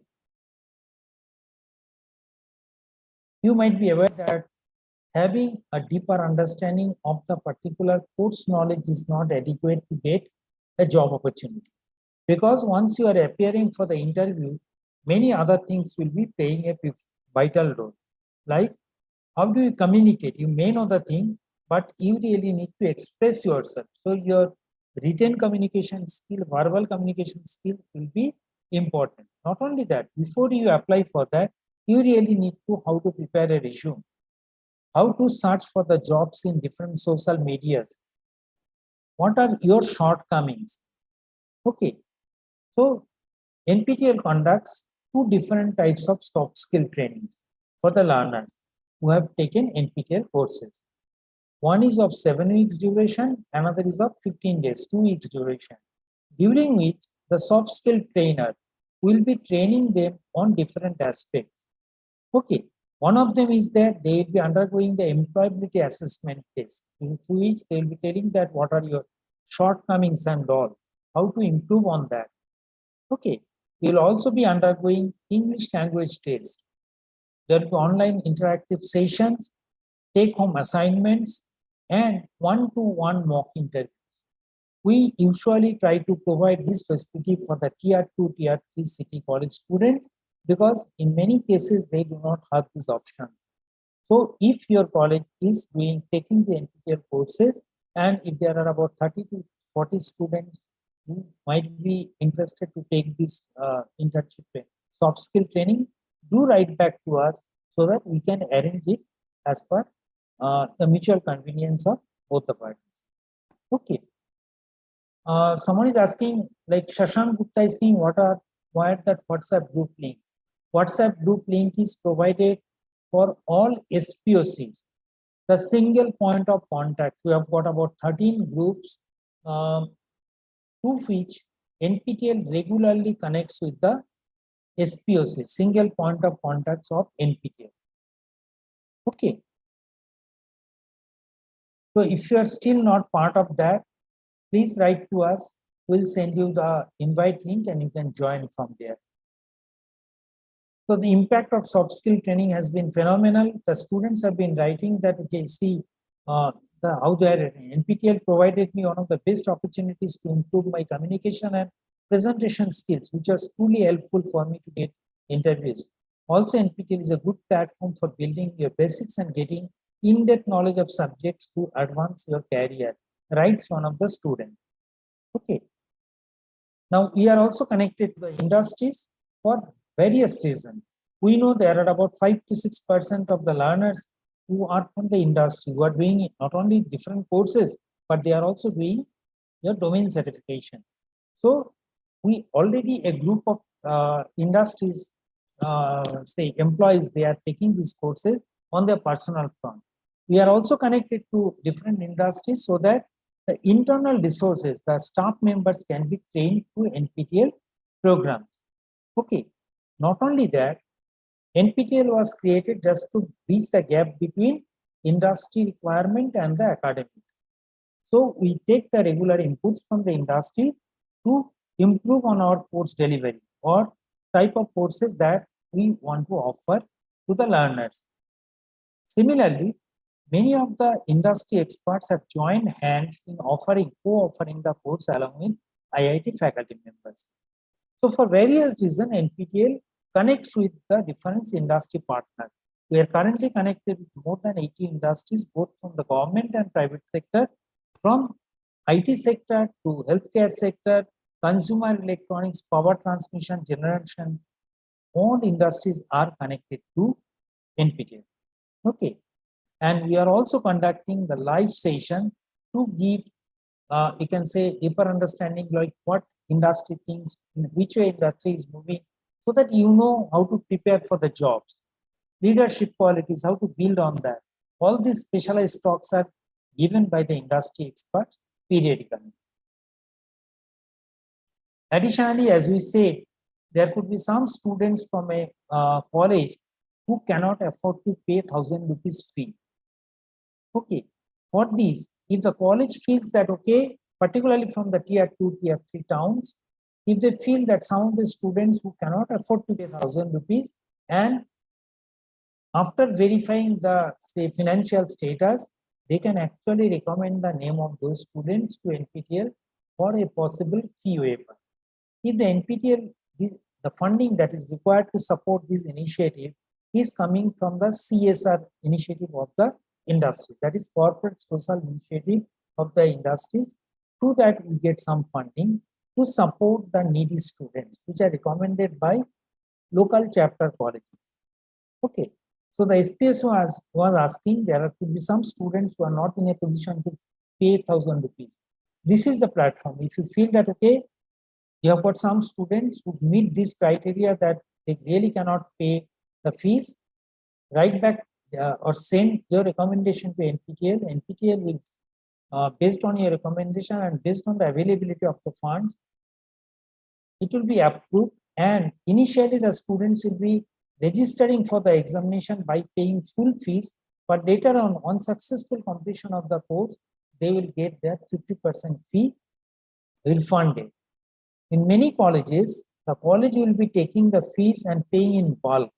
You might be aware that having a deeper understanding of the particular course knowledge is not adequate to get a job opportunity. Because once you are appearing for the interview, many other things will be playing a vital role. Like how do you communicate? You may know the thing, but you really need to express yourself. So your written communication skill, verbal communication skill will be important. Not only that, before you apply for that, you really need to how to prepare a resume, how to search for the jobs in different social medias. What are your shortcomings? Okay, so NPTEL conducts two different types of soft skill trainings for the learners who have taken NPTEL courses. One is of 7 weeks duration, another is of 15 days, 2 weeks duration, during which the soft skill trainer will be training them on different aspects. Okay, one of them is that they will be undergoing the employability assessment test, in which they will be telling that what are your shortcomings and all, how to improve on that. Okay, you will also be undergoing English language test. There will be online interactive sessions, take-home assignments, and one-to-one mock interviews. We usually try to provide this facility for the Tier 2, Tier 3 city college students because in many cases they do not have these options. So if your college is taking the NPTEL courses, and if there are about 30 to 40 students who might be interested to take this internship soft skill training, do write back to us so that we can arrange it as per the mutual convenience of both the parties. Okay. Someone is asking, like Shashank Gupta is saying, why that WhatsApp group link? WhatsApp group link is provided for all SPOCs, the single point of contact. We have got about 13 groups to which NPTEL regularly connects with the SPOC, single point of contacts of NPTEL. Okay. So if you are still not part of that, please write to us. We'll send you the invite link and you can join from there. So the impact of soft skill training has been phenomenal. The students have been writing that, okay, see how they are. NPTEL provided me one of the best opportunities to improve my communication and presentation skills, which was truly helpful for me to get interviews. Also, NPTEL is a good platform for building your basics and getting in-depth knowledge of subjects to advance your career, writes one of the students. Okay. Now, we are also connected to the industries for various reasons. We know there are about 5 to 6% of the learners who are from the industry, who are doing not only different courses, but they are also doing your domain certification. So, we already a group of industries, say employees, they are taking these courses on their personal front. We are also connected to different industries so that the internal resources, the staff members can be trained through NPTEL programs. Okay, not only that, NPTEL was created just to bridge the gap between industry requirement and the academics. So we take the regular inputs from the industry to improve on our course delivery or type of courses that we want to offer to the learners. Similarly, many of the industry experts have joined hands in co-offering the course along with IIT faculty members. So for various reasons, NPTEL connects with the different industry partners. We are currently connected with more than 80 industries, both from the government and private sector, from IT sector to healthcare sector, consumer electronics, power transmission, generation. All industries are connected to NPTEL. Okay. And we are also conducting the live session to give you can say deeper understanding like what industry thinks, in which way industry is moving, so that you know how to prepare for the jobs. Leadership qualities, how to build on that. All these specialized talks are given by the industry experts periodically. Additionally, as we said, there could be some students from a college who cannot afford to pay 1,000 rupees fee. Okay, for these, if the college feels that, okay, particularly from the tier 2, tier 3 towns, if they feel that some of the students who cannot afford to pay 1,000 rupees, and after verifying the financial status, they can actually recommend the name of those students to NPTEL for a possible fee waiver. If the NPTEL, the funding that is required to support this initiative is coming from the CSR initiative of the industry, that is corporate social initiative of the industries. Through that, we get some funding to support the needy students, which are recommended by local chapter colleges. Okay, so the SPS was asking, there could be some students who are not in a position to pay 1,000 rupees. This is the platform. If you feel that, okay, you have got some students who meet this criteria that they really cannot pay the fees, write back or send your recommendation to NPTEL. NPTEL will, based on your recommendation and based on the availability of the funds, it will be approved, and initially the students will be registering for the examination by paying full fees, but later on successful completion of the course, they will get their 50% fee refunded. In many colleges, the college will be taking the fees and paying in bulk.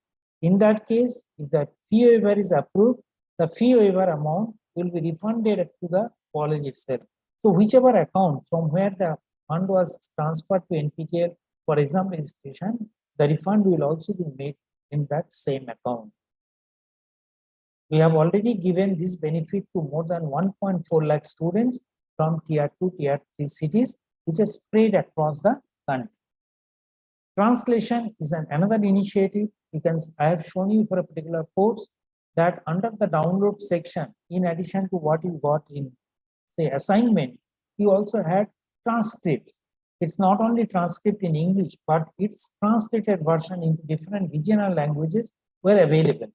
In that case, if the fee waiver is approved, the fee waiver amount will be refunded to the college itself. So whichever account from where the fund was transferred to NPTEL, for exam registration, the refund will also be made in that same account. We have already given this benefit to more than 1.4 lakh students from tier 2, tier 3 cities, which is spread across the country. Translation is another initiative. I have shown you for a particular course that under the download section, in addition to what you got in, say, assignment, you also had transcript. It's not only transcript in English, but its translated version into different regional languages were available.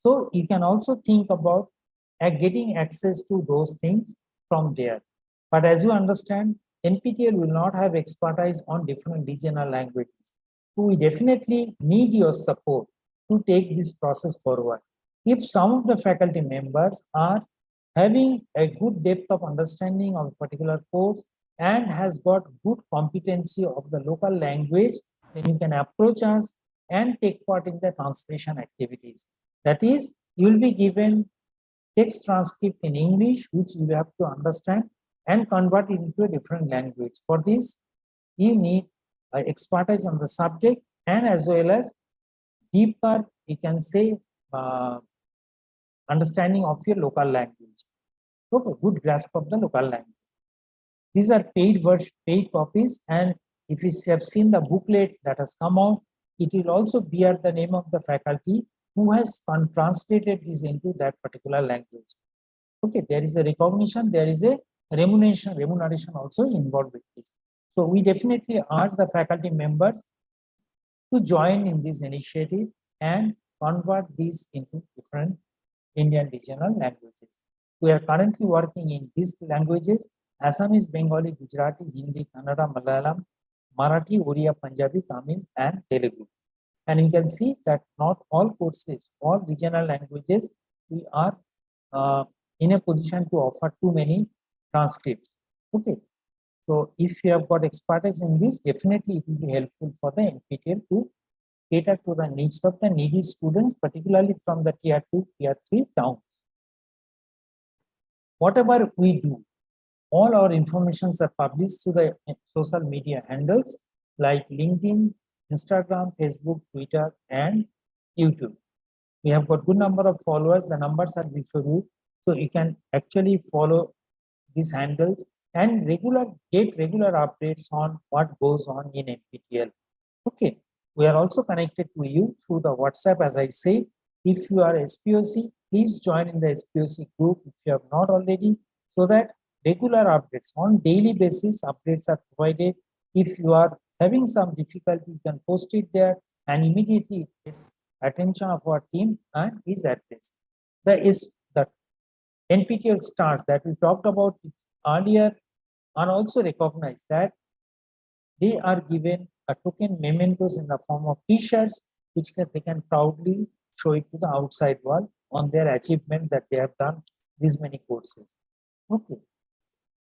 So you can also think about getting access to those things from there. But as you understand, NPTEL will not have expertise on different regional languages. So we definitely need your support to take this process forward. If some of the faculty members are having a good depth of understanding of a particular course and has got good competency of the local language, then you can approach us and take part in the translation activities. That is, you will be given text transcript in English, which you have to understand and convert it into a different language. For this, you need expertise on the subject and as well as deeper, you can say, understanding of your local language. Okay, good grasp of the local language. These are paid copies, and if you have seen the booklet that has come out, it will also bear the name of the faculty who has translated this into that particular language. Okay, there is a recognition, there is a remuneration also involved with this. So we definitely urge the faculty members to join in this initiative and convert these into different Indian regional languages. We are currently working in these languages: Assamese, Bengali, Gujarati, Hindi, Kannada, Malayalam, Marathi, Oriya, Punjabi, Tamil, and Telugu. And you can see that not all courses, all regional languages, we are in a position to offer too many transcripts. Okay. So if you have got expertise in this, definitely it will be helpful for the NPTEL to cater to the needs of the needy students, particularly from the tier 2, tier 3 towns. Whatever we do, all our informations are published through the social media handles like LinkedIn, Instagram, Facebook, Twitter, and YouTube. We have got good number of followers. The numbers are before you, so you can actually follow these handles and get regular updates on what goes on in NPTEL. Okay, we are also connected to you through the WhatsApp. As I say, if you are SPOC, please join in the SPOC group if you have not already, so that regular updates on daily basis. Updates are provided. If you are having some difficulty, you can post it there and immediately it gets attention of our team and is addressed. There is the NPTEL stars that we talked about earlier are also recognized that they are given a token mementos in the form of t-shirts, which they can proudly show it to the outside world on their achievement that they have done these many courses. Okay.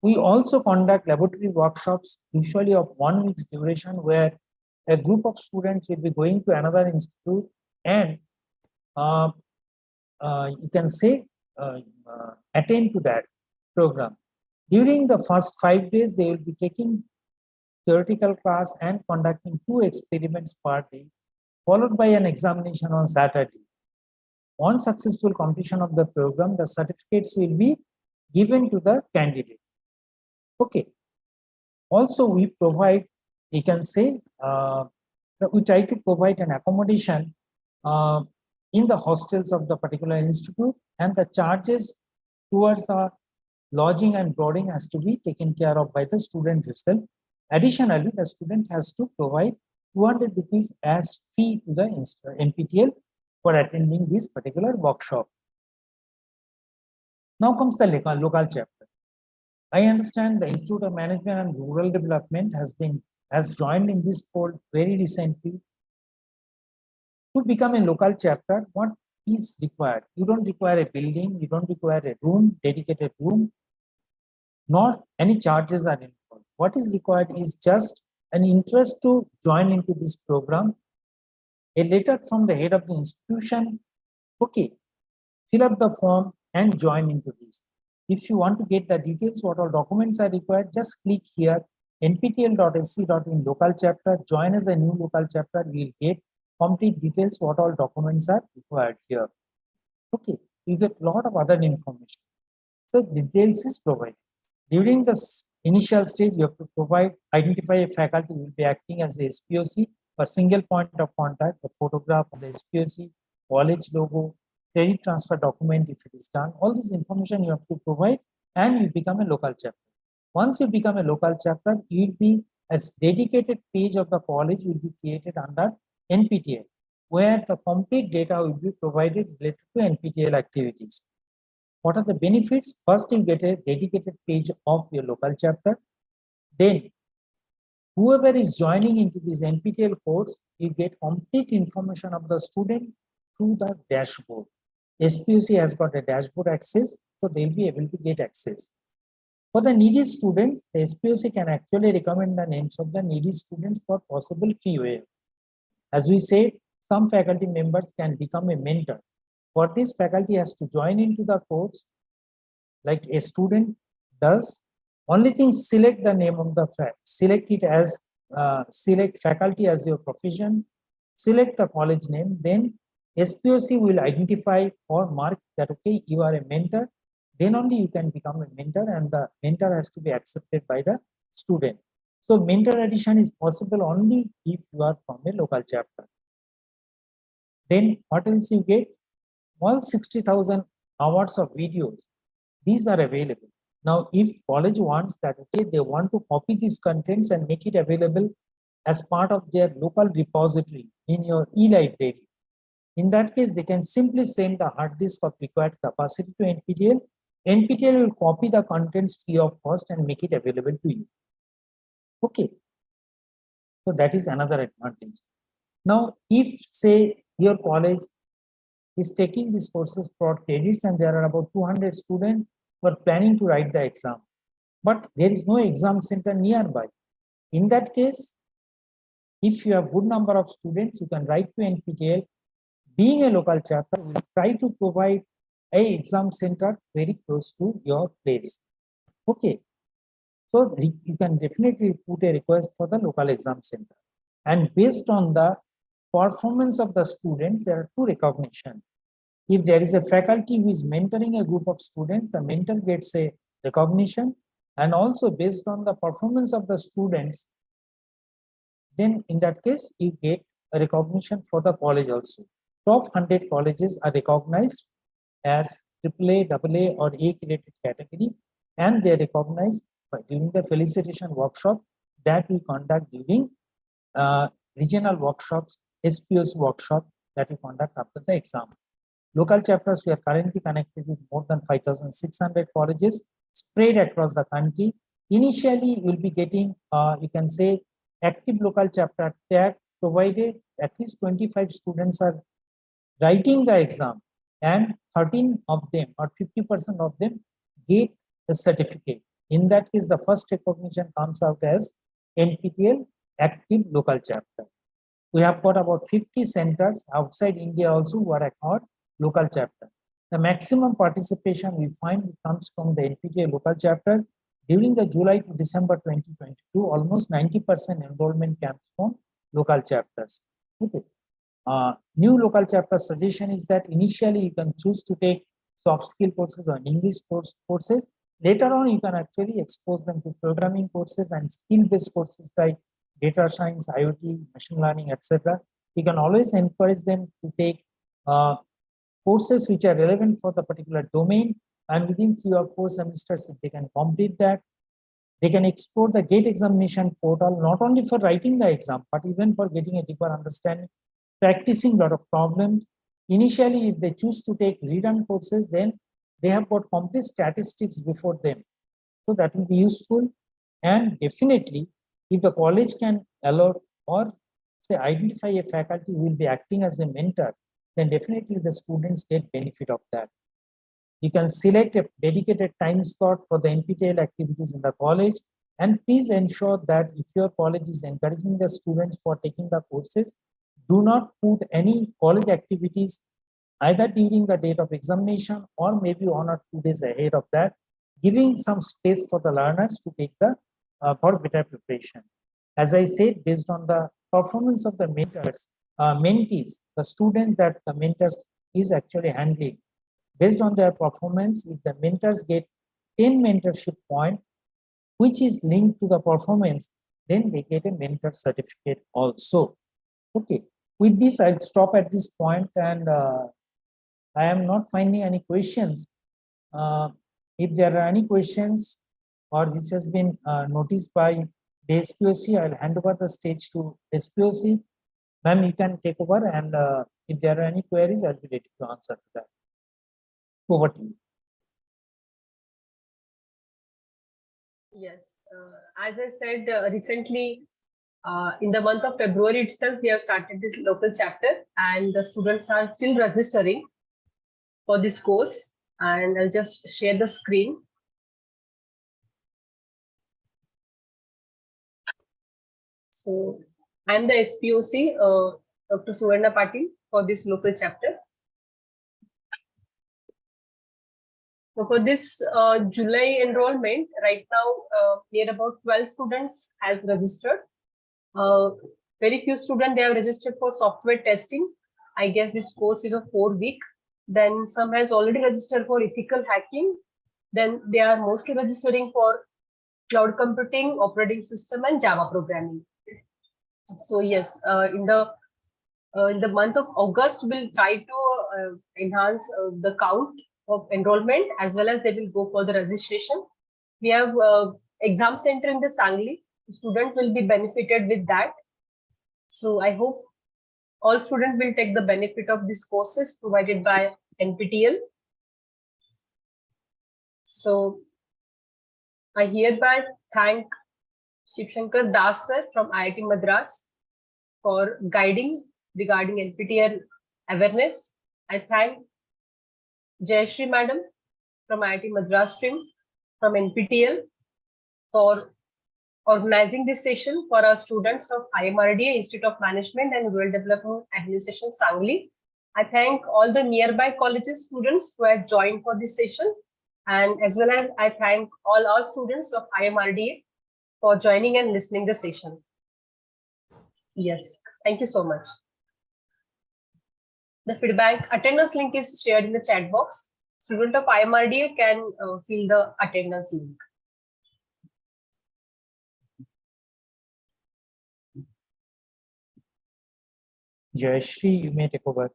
We also conduct laboratory workshops, usually of 1 week's duration, where a group of students will be going to another institute and you can say attend to that program. During the first 5 days, they will be taking theoretical class and conducting 2 experiments per day, followed by an examination on Saturday. On successful completion of the program, the certificates will be given to the candidate. Okay. Also, we provide, you can say, we try to provide an accommodation in the hostels of the particular institute, and the charges towards lodging and boarding has to be taken care of by the student itself. Additionally, the student has to provide 200 rupees as fee to the NPTEL for attending this particular workshop. Now comes the local chapter. I understand the Institute of Management and Rural Development has joined in this fold very recently. To become a local chapter, what is required? You don't require a building, you don't require a room, dedicated room, nor any charges are involved. What is required is just an interest to join into this program, a letter from the head of the institution. Okay, fill up the form and join into this. If you want to get the details, what all documents are required, just click here, nptel.sc.in local chapter, join as a new local chapter, you will get complete details, what all documents are required here. Okay, you get a lot of other information. So details is provided. During the initial stage, you have to identify a faculty who will be acting as a SPOC, a single point of contact, the photograph of the SPOC, college logo, credit transfer document if it is done. All this information you have to provide and you become a local chapter. Once you become a local chapter, you will be a dedicated page of the college will be created under NPTEL, where the complete data will be provided related to NPTEL activities. What are the benefits? First, you get a dedicated page of your local chapter. Then, whoever is joining into this NPTEL course, you get complete information of the student through the dashboard. SPOC has got a dashboard access, so they'll be able to get access. For the needy students, the SPOC can actually recommend the names of the needy students for possible fee waiver. As we said, some faculty members can become a mentor. For this, faculty has to join into the course like a student does. Only thing, select the name of the select it as select faculty as your profession, select the college name, then SPOC will identify or mark that okay, you are a mentor, then only you can become a mentor, and the mentor has to be accepted by the student. So mentor addition is possible only if you are from a local chapter. Then what else you get? All 60,000 hours of videos, these are available. Now, if college wants that, okay, they want to copy these contents and make it available as part of their local repository in your e-library. In that case, they can simply send the hard disk of required capacity to NPTEL. NPTEL will copy the contents free of cost and make it available to you. Okay. So that is another advantage. Now, if say your college is taking these courses for credits and there are about 200 students who are planning to write the exam, but there is no exam center nearby. In that case, if you have good number of students, you can write to NPTEL. Being a local chapter, we will try to provide a exam center very close to your place. Okay. So you can definitely put a request for the local exam center. And based on the performance of the students, there are 2 recognition. If there is a faculty who is mentoring a group of students, the mentor gets a recognition, and also based on the performance of the students, then in that case, you get a recognition for the college also. Top 100 colleges are recognized as AAA, AA or A-rated category and they recognize during the felicitation workshop that we conduct during regional workshops, SPOs workshop that we conduct after the exam. Local chapters, we are currently connected with more than 5,600 colleges spread across the country. Initially, you will be getting, you can say, active local chapter tag, provided at least 25 students are writing the exam and 13 of them or 50% of them get the certificate. In that case, the first recognition comes out as NPTEL active local chapter. We have got about 50 centers outside India also who are at our local chapter. The maximum participation we find comes from the NPTEL local chapters. During the July to December 2022, almost 90% enrollment comes from local chapters. Okay. New local chapter suggestion is that initially you can choose to take soft skill courses or English courses. Later on, you can actually expose them to programming courses and skill-based courses like data science, IoT, machine learning, etc. You can always encourage them to take courses which are relevant for the particular domain, and within 3 or 4 semesters, if they can complete that, they can explore the GATE examination portal, not only for writing the exam, but even for getting a deeper understanding, practicing a lot of problems. Initially, if they choose to take read-on courses, then they have got complete statistics before them. So that will be useful. And definitely, if the college can allow or say identify a faculty who will be acting as a mentor, then definitely the students get benefit of that. You can select a dedicated time slot for the NPTEL activities in the college, and please ensure that if your college is encouraging the students for taking the courses, do not put any college activities either during the date of examination or maybe 1 or 2 days ahead of that, giving some space for the learners to take the for better preparation. As I said, based on the performance of the mentors, mentees, the student that the mentors is actually handling, based on their performance, if the mentors get 10 mentorship points, which is linked to the performance, then they get a mentor certificate also. Okay, with this, I'll stop at this point, and I am not finding any questions. If there are any questions or this has been noticed by the SPOC, I'll hand over the stage to SPOC. Ma'am, you can take over, and if there are any queries, I'll be ready to answer to that. Over to you. Yes, as I said recently, in the month of February itself, we have started this local chapter, and the students are still registering for this course. And I'll just share the screen. So I'm the SPOC, Dr. Suvarna Patil, for this local chapter. So for this July enrollment, right now, near about 12 students has registered. Very few students, they have registered for software testing. I guess this course is a 4-week. Then some has already registered for ethical hacking. Then they are mostly registering for cloud computing, operating system, and Java programming. So yes, in the month of August, we'll try to enhance the count of enrollment, as well as they will go for the registration. We have exam center in the Sangli. Student will be benefited with that. So I hope all students will take the benefit of these courses provided by NPTEL. So I hereby thank Shivshankar Das sir from IIT Madras for guiding regarding NPTEL awareness. I thank Jayashree Madam from IIT Madras stream from NPTEL for organizing this session for our students of IMRDA, Institute of Management and Rural Development Administration, Sangli. I thank all the nearby colleges students who have joined for this session, and as well as I thank all our students of IMRDA for joining and listening the session. Yes, thank you so much. The feedback attendance link is shared in the chat box. Student of IMRDA can fill the attendance link. Jayashree, you may take over.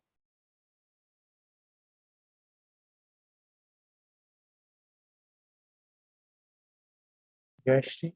Jayashree.